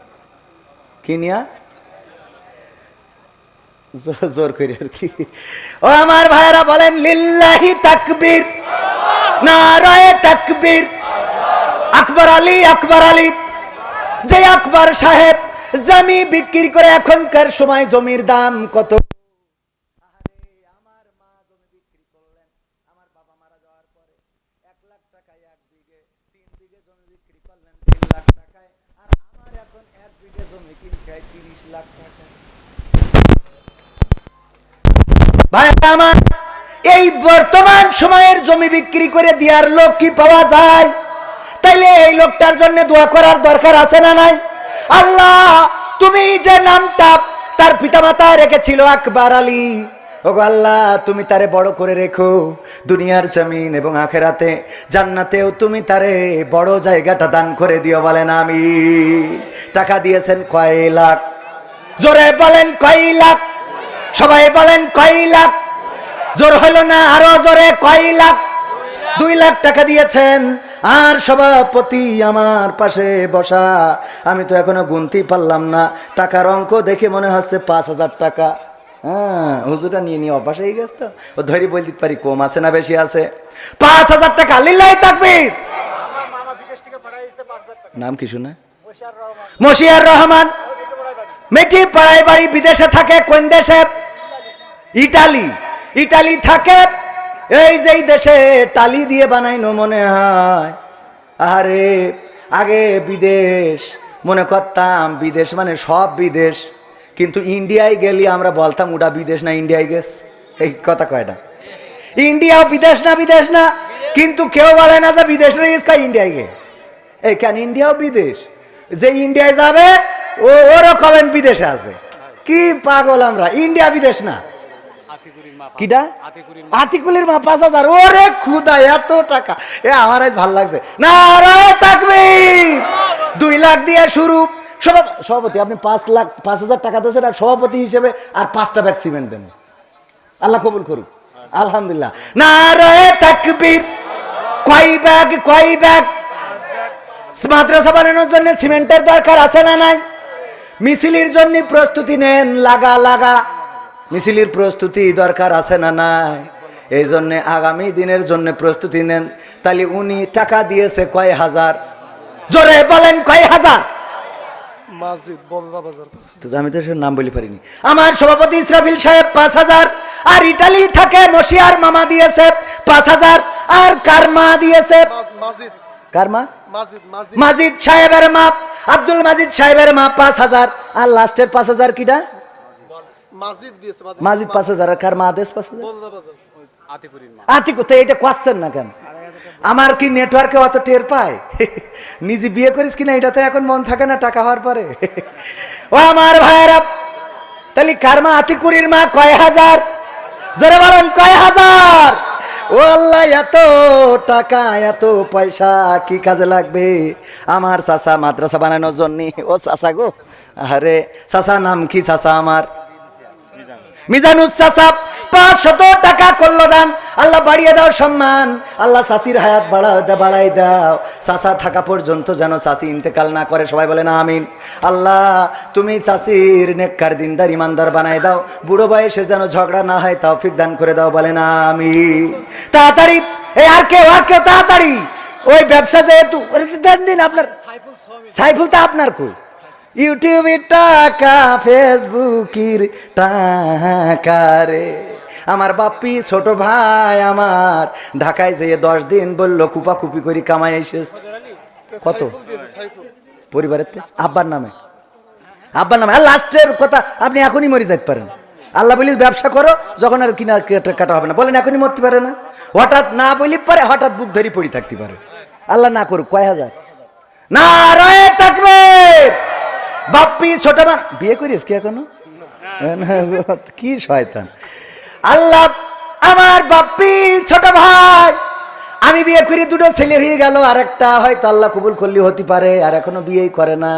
কি নিয়া জোর করে আর কি। ও আমার ভাইয়েরা বলেন লিল্লাহি তাকবীর, নারায়ে তাকবীর। আকবর আলী, আকবর আলী যে আকবর সাহেব জমি বিক্রি করে, এখনকার সময় জমির দাম কত। আমার মা জমি বিক্রি করলেন আমার বাবা মারা যাওয়ার পরে 1 লাখ টাকায় 1 বিঘে, 3 বিঘে জমি বিক্রি করলেন 3 লাখ টাকায়, আর আমার এখন 1 বিঘে জমি কিনতে হয় 30 লাখ টাকা। ভাই আমার এই বর্তমান সময়ের জমি বিক্রি করে দেওয়ার লোক কি পাওয়া যায়? তাইলে এই লোকটার জন্য দোয়া করার দরকার আছে না নাই? আল্লাহ তুমি যে নামটা তার পিতামাতা রেখেছিল আকবর আলী, ওগো আল্লাহ তুমি তারে বড় করে রেখো দুনিয়ার জমিন এবং আখেরাতে জান্নাতেও তুমি তারে বড় জায়গাটা দান করে দিও। বলেন আমিন। টাকা দিয়েছেন কয় লাখ? জোরে বলেন কয় লাখ? সবাই বলেন কয় লাখ? জোর হলো না, আরো জোরে কয় লাখ? 2 লাখ টাকা দিয়েছেন। আর সভাপতি আমার পাশে বসা, আমি তো এখনো গুনতেই পারলাম না, টাকার অঙ্ক দেখে মনে হচ্ছে 5,000 টাকা। হ্যাঁ হুজুরটা নিয়ে নিয়ে অভ্যাস হয়ে গেছে তো, ও ধরি বলতে পারি কম আছে না বেশি আছে? 5,000 টাকা। লিল্লাহি তাকবীর। নাম কি শুনে? মশিয়ার রহমান। মেটি পাড়ায় বাড়ি, বিদেশে থাকে। কোন দেশে? ইটালি। ইটালি থাকে। এই যে দেশে টালি দিয়ে বানাইনো মনে হয়। আরে আগে বিদেশ মনে করতাম, বিদেশ মানে সব বিদেশ, কিন্তু ইন্ডিয়ায় গেলি আমরা বলতাম ওটা বিদেশ না, ইন্ডিয়ায় গেছ। এই কথা কয় না? ইন্ডিয়াও বিদেশ না, বিদেশ না, কিন্তু কেউ বলে না যে বিদেশ না, ইসকা ইন্ডিয়ায় গে। এই কেন ইন্ডিয়াও বিদেশ? যে ইন্ডিয়ায় যাবে ওরও কবেন বিদেশে আছে। কি পাগল আমরা! ইন্ডিয়া বিদেশ না। কিটা? আতিকুলির মা 5,000। ওরে খুদা, এত টাকা! এ আমার আজ ভাল লাগছে। নারায়ে তাকবীর। 2 লাখ দিয়ে শুরু। সভাপতি আপনি 5,000 টাকা দিয়েছেন, আর সভাপতি হিসেবে আর 5টা ব্যাগ সিমেন্ট দেন। আল্লাহ কবুল করুক, আলহামদুলিল্লাহ। নারায়ে তাকবীর। কয় ব্যাগ মাদ্রাসা বানানোর জন্য সিমেন্টের দরকার আছে না নাই? মিছিলের জন্য প্রস্তুতি নেন, লাগা মিছিলের প্রস্তুতি দরকার আছে না নাই? এই জন্য আগামী দিনের জন্য প্রস্তুতি নেন। তাহলে উনি টাকা দিয়েছে কয় হাজার? জোরে বলেন কয় হাজার? আমি তো নাম বলি পারিনি। আমার সভাপতি ইসরাফিল সাহেব 5,000, আর ইটালি থাকে মশিয়ার মামা দিয়েছে 5,000, আর কার মা দিয়েছে? কার মা? মাজিদ সাহেবের মা, আব্দুল মাজিদ সাহেবের মা 5,000, আর লাস্টের 5,000 কিটা? মাজিদ 5,000, আর কার মা দেশ 5,000? আতিক। তো এটা কোশ্চেন না কেন? আমার কি নেটওয়ার্কে অত টের পায়? নিজে বিয়ে করিস কিনা এটা তো এখন মন থাকে না টাকা হওয়ার পরে। ও আমার ভাইয়েরা, তাহলে কার মা? আতিকুরির মা কয় হাজার? জোরে বলেন কয় হাজার? ও আল্লাহ, এত টাকা এত পয়সা কি কাজে লাগবে? আমার চাচা মাদ্রাসা বানানোর জন্য। ও চাচা গো, আরে চাচা নাম কি চাচা আমার? মিজানুস চাচা 500 টাকা করলো দান। আল্লাহ বাড়িয়ে দাও সম্মান, আল্লাহ চাষির হায়াত বাড়াই দাও। চাচা থাকা পর্যন্ত যেন চাষি ইন্তেকাল না করে, সবাই বলে না আমিন। আল্লাহ তুমি চাষির নেককার দিনদার ইমানদার বানাই দাও, বুড়ো বয়সে যেন ঝগড়া না হয় তৌফিক দান করে দাও, বলে না আমিন। তাড়াতাড়ি এই আর কেউ তাড়াতাড়ি ওই ব্যবসা যেহেতু দিন আপনার সাইফুল, তা আপনার কই? ইউটিউবের টাকা, ফেসবুকের টাকা রে। আমার বাপ্পি ছোট ভাই আমার ঢাকায় যেয়ে 10 দিন বললো কুপাকুপি করে কামাই এসেছ। কত পরিবারের? আব্বার নামে। আর লাস্টের কথা, আপনি এখনই মরে যেতে পারেন। আল্লাহ বলিস ব্যবসা করো, যখন আর কিনা কাটা হবে না, বলেন এখনই মরতে পারে না। হঠাৎ না বলি পারে, হঠাৎ বুক ধরি পড়ে থাকতে পারে। আল্লাহ না করুক। কয় হাজার? নারায়ে তাকবীর। বাপ্পি ছোট ভাই বিয়ে করিস কি এখনো? কি শয়তান। আল্লাহ আমার বাপ্পি ছোট ভাই, আমি বিয়ে করি, 2টো ছেলে হয়ে গেল, আর একটা হয়তো আল্লাহ কবুল করলে হতে পারে, আর এখনো বিয়েই করে না।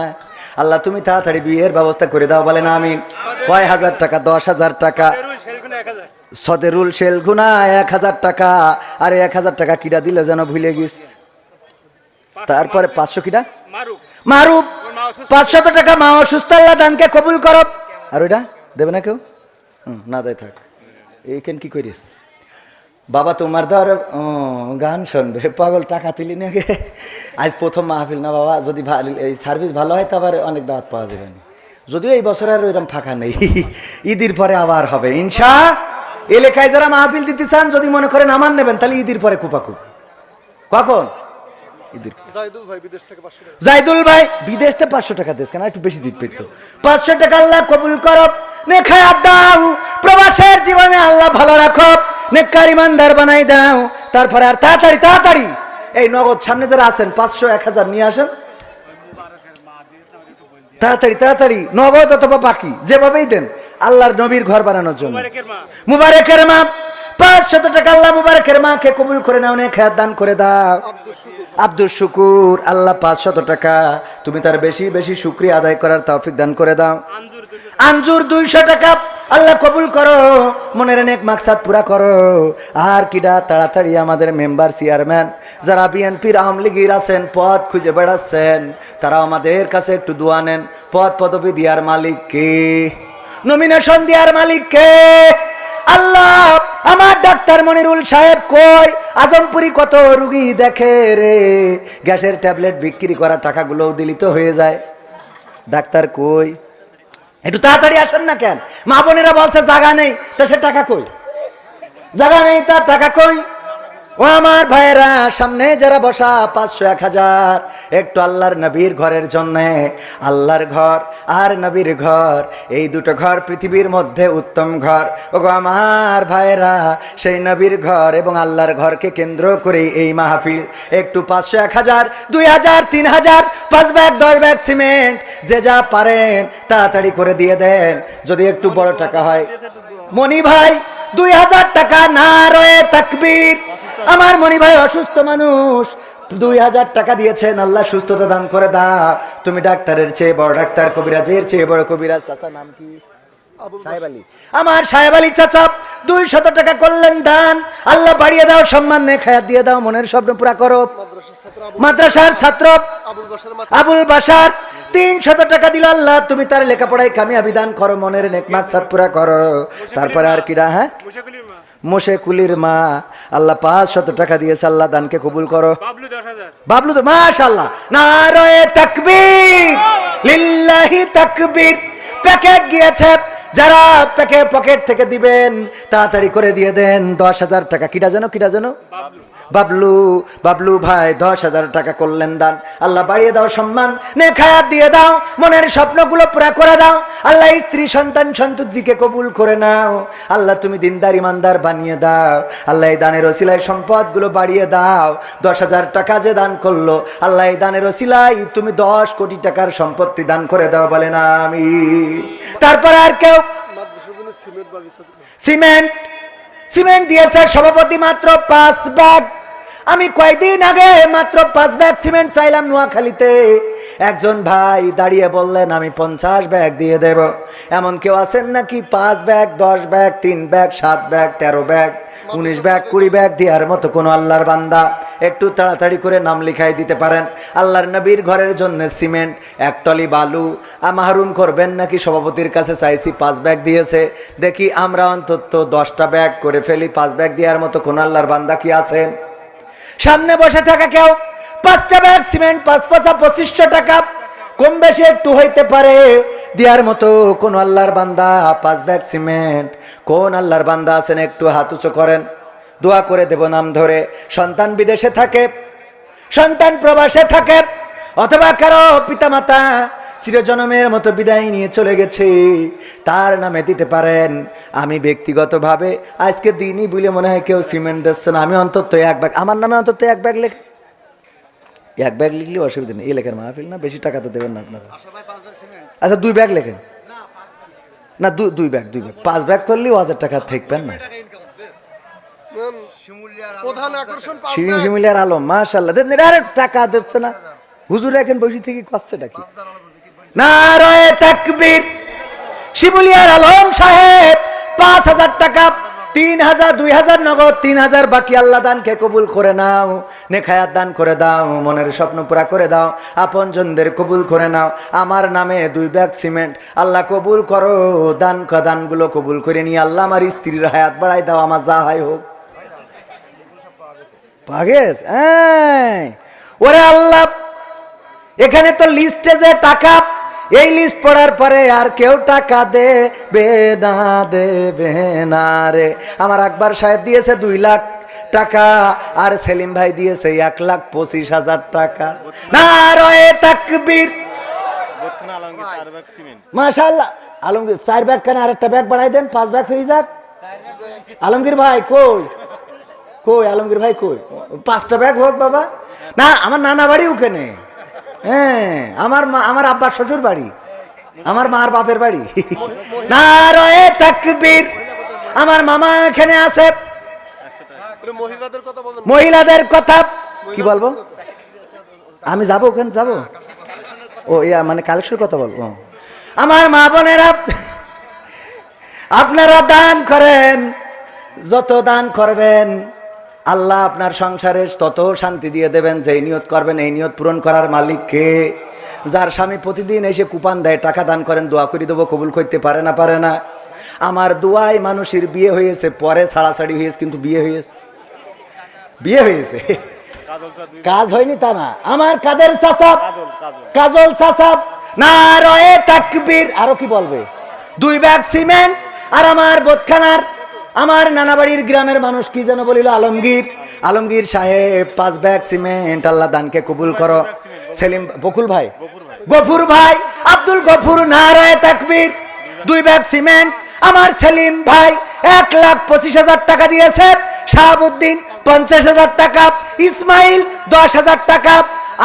আল্লাহ তুমি তাড়াতাড়ি বিয়ের ব্যবস্থা করে দাও, বলে না আমিন। কয় হাজার টাকা? 10,000 টাকা। সদেরুল শেলগুনা 1,000 টাকা, আর 1,000 টাকা কিটা দিলে যেন ভুলে গিস। তারপরে 500 কিটা মারুফ 500 টাকা। মা অসুস্থ, আল্লাহ দানকে কবুল করো। আর ওইটা দেবে না কেউ? না দেয় থাক। এইখান কি করিস বাবা? তোমার ধর গান শুনবে পাগল, টাকা তুলি না। আজ প্রথম মাহফিল না বাবা, যদি এই সার্ভিস ভালো হয় তো আবার অনেক দাওয়াত পাওয়া যাবে না। যদিও এই বছর আর ওইরকম ফাঁকা নেই, ঈদের পরে আবার হবে ইনশা। এলাকায় যারা মাহফিল দিতে চান, যদি মনে করেন আমার নেবেন, তাহলে ঈদের পরে কুপাকুপ। কখন? জাইদুল ভাই বিদেশ থেকে 500 টাকা দেশ, কেন একটু বেশি দিতে পেতো। 500 টাকা আল্লাহ কবুল করো, নেখায়া দাও। প্রবাসের জীবনে আল্লাহ ভালো রাখো, নেককার ইমানদার বানাই দাও। তারপরে আর তাড়াতাড়ি এই নগদ সামনে যারা আছেন 500 1000 নিয়ে আসেন। তাড়াতাড়ি নগদ অথবা বাকি যেভাবেই দেন, আল্লাহর নবীর ঘর বানানোর জন্য। মুবারকের মা 500 টাকা আল্লাহ মুবারকের মাকে কবুল করে নাও, নেখায়াত দান করে দাও। আব্দুল শুকুর আল্লাহ 500 টাকা, তুমি তার বেশি বেশি শুকরিয়া আদায় করার তৌফিক দান করে দাও। আঞ্জুর 200 টাকা আল্লাহ কবুল করো, মনের নেক মাকসাদ পুরা করো। আর কিডা তাড়াতাড়ি আমাদের মেম্বার চেয়ারম্যান যারা বিএনপির আওয়ামী লীগের আছেন, পদ খুঁজে বেড়াচ্ছেন, তারা আমাদের কাছে একটু দোয়া নেন। পদ পদবি দেওয়ার মালিক কে? নমিনেশন দেওয়ার মালিক কে? আল্লাহ আমার ডাক্তার মনিরুল সাহেব কই? আজমপুরি কত রুগী দেখে রে, গ্যাসের ট্যাবলেট বিক্রি করা টাকাগুলোও দিলিত হয়ে যায়। ডাক্তার কই? একটু তাড়াতাড়ি আসেন না কেন? মা বোনেরা বলছে জায়গা নেই, তা সে টাকা কই? জায়গা নেই, তার টাকা কই? ও আমার ভাইয়েরা, সামনে যারা বসা 500 1000, একটু আল্লাহর নবীর ঘরের জন্য। আল্লাহর ঘর আর নবীর ঘর, এই দুটো ঘর পৃথিবীর মধ্যে উত্তম ঘর। ওগো আমার ভাইয়েরা, সেই নবীর ঘর এবং আল্লাহর ঘরকে কেন্দ্র করে এই মাহফিল। একটু 500 1000 2000 3000 5 ব্যাগ 10 ব্যাগ সিমেন্ট যে যা পারেন তাড়াতাড়ি করে দিয়ে দেন, যদি একটু বড় টাকা হয়। মনি ভাই 2000 টাকা। নারায়ে তাকবীর। আমার মনি ভাই অসুস্থ মানুষ, 2000 টাকা দিয়েছেন, আল্লাহ সুস্থতা দান করে দাও। তুমি ডাক্তারের চেয়ে বড় ডাক্তার, কবিরাজের চেয়ে বড় কবিরাজ। চাচা নাম কি? সাহেব আলী, আমার সাহেব আলী চাচা 200 টাকা করলেন দান। আল্লাহ বাড়িয়ে দাও, সম্মান নেখায়াত দিয়ে দাও, মনের স্বপ্ন পুরা করো। মাদ্রাসার ছাত্র আবুল বাসার 300 টাকা দিল। আল্লাহ তুমি তার লেখাপড়ায় কামিয়াবি দান করো, মনের নেক মাকসাদ পুরা করো। তারপরে আর কিরা? হ্যাঁ, মোশেকুলির মা আল্লাহ 500 টাকা দিয়েছে, আল্লাহ দানকে কবুল করো। বাবলু তো মাশাআল্লাহ, নারায়ে তাকবীর, লিল্লাহি তাকবীর। প্যাকেট গিয়েছে, যারা প্যাকে পকেট থেকে দিবেন তাড়াতাড়ি করে দিয়ে দেন 10,000 টাকা। কিটা যেন বাবলু, বাবলু ভাই 10,000 টাকা করলেন দান। আল্লাহ বাড়িয়ে দাও, সম্মান নেখায়াত দিয়ে দাও, মনের স্বপ্নগুলো পুরা করে দাও। আল্লাহ স্ত্রী সন্তান সন্ততিকে কবুল করে নাও। আল্লাহ তুমি দিনদার ইমানদার বানিয়ে দাও। আল্লাহ এই দানের ওসিলায় সম্পদগুলো বাড়িয়ে দাও। 10,000 টাকা যে দান করলো, আল্লাহ এই দানের ওসিলায় তুমি 10 কোটি টাকার সম্পত্তি দান করে দাও, বলে না আমি। তারপর আর কেউ? সিমেন্ট দিয়েছে সভাপতি মাত্র 5 ব্যাগ। আমি কয়েকদিন আগে মাত্র 5 ব্যাগ সিমেন্ট চাইলাম নোয়াখালীতে। একজন ভাই দাঁড়িয়ে বললেন আমি 50 ব্যাগ দিয়ে দেব। এমন কেউ আছেন নাকি 5 bag, 10 bag, 3 bag, 7 bag, 13 bag, 19 bag, 20 bag দেওয়ার মতো কোন আল্লাহর বান্দা? একটু তাড়াতাড়ি করে নাম লিখাই দিতে পারেন। আল্লাহর নবীর ঘরের জন্য সিমেন্ট, 1 টলি বালু মাহরুম করবেন নাকি? সভাপতির কাছে চাইছি, 5 ব্যাগ দিয়েছে। দেখি আমরা অন্তত 10টা ব্যাগ করে ফেলি। 5 ব্যাগ দেওয়ার মতো কোন আল্লাহর বান্দা কি আছেন? সামনে বসে থাকা কেউ? 5টা ব্যাগ সিমেন্ট, 5 পাঁচা 2500 টাকা, কম বেশি একটু হইতে পারে, দেওয়ার মতো কোন আল্লাহর বান্দা? 5 ব্যাগ সিমেন্ট কোন আল্লাহর বান্দা আছেন? একটু হাত উঁচু করেন, দোয়া করে দেব নাম ধরে। সন্তান বিদেশে থাকে, সন্তান প্রবাসে থাকে, অথবা কারো পিতামাতা চিরজনমের মতো বিদায় নিয়ে চলে গেছে, তার নামে দিতে পারেন। আমি ব্যক্তিগতভাবে আজকে দিনই বলে মনে হয় কেউ সিমেন্ট দিচ্ছে না। আমি অন্তত 1 ব্যাগ, আমার নামে অন্তত 1 ব্যাগ লেখ, 1 ব্যাগ লিখলে অসুবিধা নেই। এই লেখের মাহফিল না, বেশি টাকা তো দেবেন না আপনারা। আচ্ছা 2 ব্যাগ লেখেন না, 2 ব্যাগ 5 ব্যাগ করলেও 1000 টাকা থাকবেন না। শিমুলিয়ার আলম মাশাআল্লাহ, আরে টাকা দিচ্ছে না হুজুর, এখন বসে থেকে কষ্টটা কি? নারায়ে তাকবীর। শিমুলিয়ার আলম সাহেব 5,000 টাকা, 3,000, 2,000 নগদ, 3,000 বাকি। আল্লাহ দানকে কবুল করে নাও, নেখায়াত দান করে দাও, মনের স্বপ্ন পুরা করে দাও, আপন জনদের কবুল করে নাও। আমার নামে 2 ব্যাগ সিমেন্ট আল্লাহ কবুল করো। দানগুলো কবুল করে নিয়ে আল্লাহ আমার স্ত্রীর হায়াত বাড়াই দাও, আমার যা হয় হোক। পাগেস ওরে আল্লাহ, এখানে তো লিস্টে যে টাকা, এই লিস্ট পড়ার পরে আর কেউ টাকা দেবে না রে। আমার আকবর সাহেব দিয়েছে 2 লাখ টাকা, আর সেলিম ভাই দিয়েছে 1,25,000 টাকা। নারায়ে তাকবীর, মাশাআল্লাহ। আলমগীর 4 ব্যাগ কেন? আরেকটা ব্যাগ বাড়াই দেন, 5 ব্যাগ হয়ে যাক। আলমগীর ভাই কই? আলমগীর ভাই কই? 5টা ব্যাগ হোক বাবা। না, আমার নানা বাড়ি ওখানে। হ্যাঁ, আমার আব্বার শ্বশুর বাড়ি, আমার মার বাপের বাড়ি। নারায়ে তাকবীর। আমার মামা এখানে আছে। মহিলাদের কথা কি বলবো? আমি যাবো ওখানে, যাবো। ও মানে কালেকশন কথা বলবো। আমার মা বোনেরা, আপনারা দান করেন, যত দান করবেন আল্লাহ আপনার সংসারে তত শান্তি দিয়ে দেবেন। যেই নিয়ত করবেন এই নিয়ত পূরণ করার মালিক কে? যার স্বামী প্রতিদিন এসে কুপান দেয়, টাকা দান করেন, দোয়া করে দেবো, কবুল করতে পারে না। আমার দোয়ায় মানুষের বিয়ে হয়েছে, পরে ছাড়াছাড়ি হয়েছে, কিন্তু বিয়ে হয়েছে। কাজ হয়নি তা না। আমার কাদের চাচা, কাজল চাচা, নারায়ে তাকবীর। আরো কি বলবে? 2 ব্যাগ সিমেন্ট। আর আমার বোধখানার, আমার নানাবাড়ির গ্রামের মানুষ কি যেন বলিল, আলমগীর সাহেব 5 ব্যাগ সিমেন্ট। আল্লাহ দানকে কবুল করো। সেলিম, বকুল ভাই, গফুর ভাই, আব্দুল গফুর, নারায়ে তাকবীর। 2 ব্যাগ সিমেন্ট। আমার সেলিম ভাই 1,25,000 টাকা দিয়েছে। শাহাবুদ্দিন 50,000 টাকা, ইসমাইল 10,000 টাকা,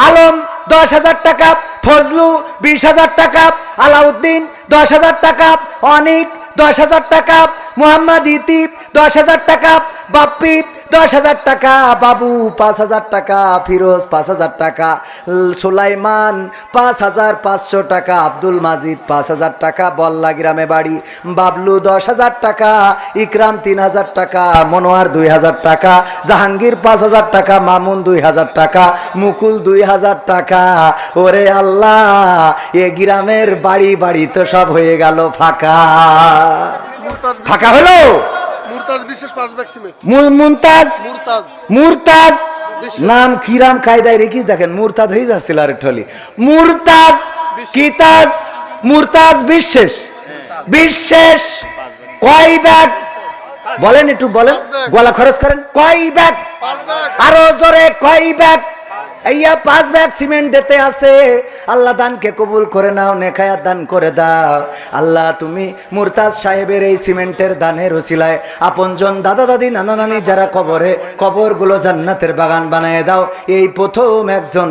আলম 10,000 টাকা, ফজলু 20,000 টাকা, আলাউদ্দিন 10,000 টাকা, অনিক 10,000 টাকা, মোহাম্মদ ইতিব 10,000 টাকা, বাপ্পি 10,000 টাকা, বাবু 5,000 টাকা, ফিরোজ 5,000 টাকা, সুলাইমান 5,500 টাকা, আব্দুল মাজিদ 5,000 টাকা, বল্লা গ্রামে বাড়ি, বাবলু 10,000 টাকা, ইকরাম 3,000 টাকা, মনোয়ার 2,000 টাকা, জাহাঙ্গীর 5,000 টাকা, মামুন 2,000 টাকা, মুকুল 2,000 টাকা। ওরে আল্লাহ, এ গ্রামের বাড়ি বাড়ি তো সব হয়ে গেল ফাঁকা। ফাঁকা হলো। মুরতাজ বিশেষ 5 ব্যাগ সিমেন্ট। মুমতাজ, মুরতাজ মুরতাজ নাম কিরাম কায়দায় রেখিস, দেখেন মুরতাজ হয়ে যাচ্ছিল আর ঠলি। মুরতাজ কিতাজ, মুরতাজ বিশ্বাস, বিশ্বাস কয় ব্যাগ বলেন, একটু বলেন, গলা খরচ করেন, কয় ব্যাগ? 5 ব্যাগ। আরো জোরে কয় ব্যাগ? এইয়া 5 ব্যাগ সিমেন্ট দিতে আছে। আল্লাহ দানকে কবুল করে নাও, নেখায়াত দান করে দাও। আল্লাহ তুমি মুরতাজ সাহেবের এই সিমেন্টের দানের ওসিলায় আপনজন দাদা দাদি নানা নানি যারা কবরে, কবরগুলো জান্নাতের বাগান বানায় দাও। এই প্রথম একজন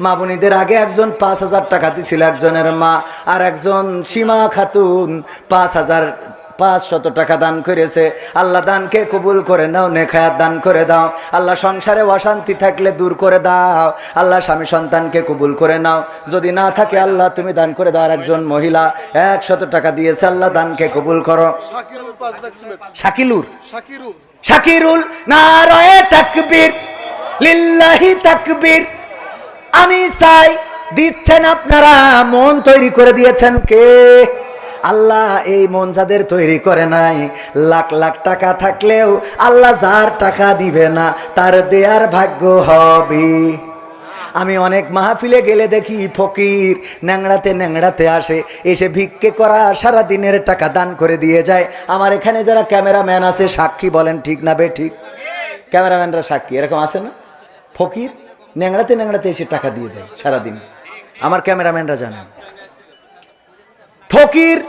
মা বোনীদের আগে একজন 5,000 টাকা দিছিল একজনের মা, আর একজন সীমা খাতুন 5,500 টাকা দান করেছে। আল্লাহ দানকে কবুল করে নাও, নেখায়াত দান করে দাও। আল্লাহ সংসারে অশান্তি থাকলে দূর করে দাও। আল্লাহ স্বামী সন্তানকে কবুল করে নাও, যদি না থাকে আল্লাহ তুমি দান করে দাও। আর একজন মহিলা 100 টাকা দিয়েছে, আল্লাহ দানকে কবুল করো। Shakirul 5 bag cement. শাকিলুর, শাকিরুল শাকিরুল, নারায়ে তাকবীর, লিল্লাহি তাকবীর। আমি চাই, দিচ্ছেন আপনারা, মন তৈরি করে দিয়েছেন কে? আল্লাহ। এই মন যাদের তৈরি করে নাই, লাখ লাখ টাকা থাকলেও আল্লাহ যার টাকা দিবে না তার দেয়ার ভাগ্য হবে। আমি অনেক মাহফিলে গেলে দেখি ফকির ন্যাংড়াতে ন্যাংড়াতে আসে, এসে ভিক্ষে করা সারা দিনের টাকা দান করে দিয়ে যায়। আমার এখানে যারা ক্যামেরাম্যান আছে সাক্ষী, বলেন ঠিক না বে ঠিক? ক্যামেরাম্যানরা সাক্ষী, এরকম আছে না? ফকির ন্যাংড়াতে ন্যাংড়াতে এসে টাকা দিয়ে দেয় সারাদিন, আমার ক্যামেরাম্যানরা জানেন। ফকির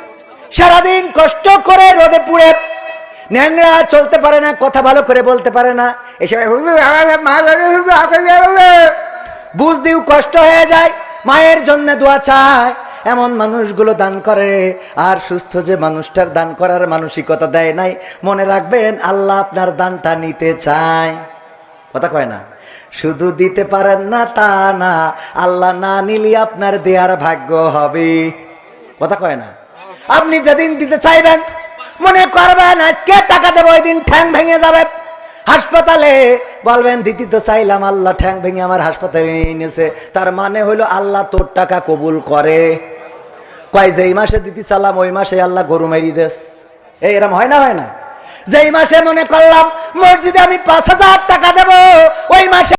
সারাদিন কষ্ট করে রোদে পুড়ে, ন্যাংরা, চলতে পারে না, কথা ভালো করে বলতে পারে না, এসে বুঝ দিও কষ্ট হয়ে যায়, মায়ের জন্য দোয়া চায়। এমন মানুষগুলো দান করে, আর সুস্থ যে মানুষটার দান করার মানসিকতা দেয় নাই, মনে রাখবেন আল্লাহ আপনার দানটা নিতে চায়। কথা কয় না, শুধু দিতে পারেন না তা না, আল্লাহ না নিলে আপনার দেয়ার ভাগ্য হবে। কথা কয় না। আপনি যেদিন দিতে চাইবেন, মনে করবেন আজকে টাকা দেবো, ওই দিন ঠ্যাং ভেঙে যাবে। হাসপাতালে বলবেন দিতে তো চাইলাম, আল্লাহ ঠ্যাং ভেঙে আমার হাসপাতালে এনেছে, তার মানে হলো আল্লাহ তোর টাকা কবুল করে। কয় যেই মাসে দিতে চালাম ওই মাসে আল্লাহ গরু মেরি দেশ। এরম হয় না, হয় না? যেই মাসে মনে করলাম মসজিদে আমি 5,000 টাকা দেবো, ওই মাসে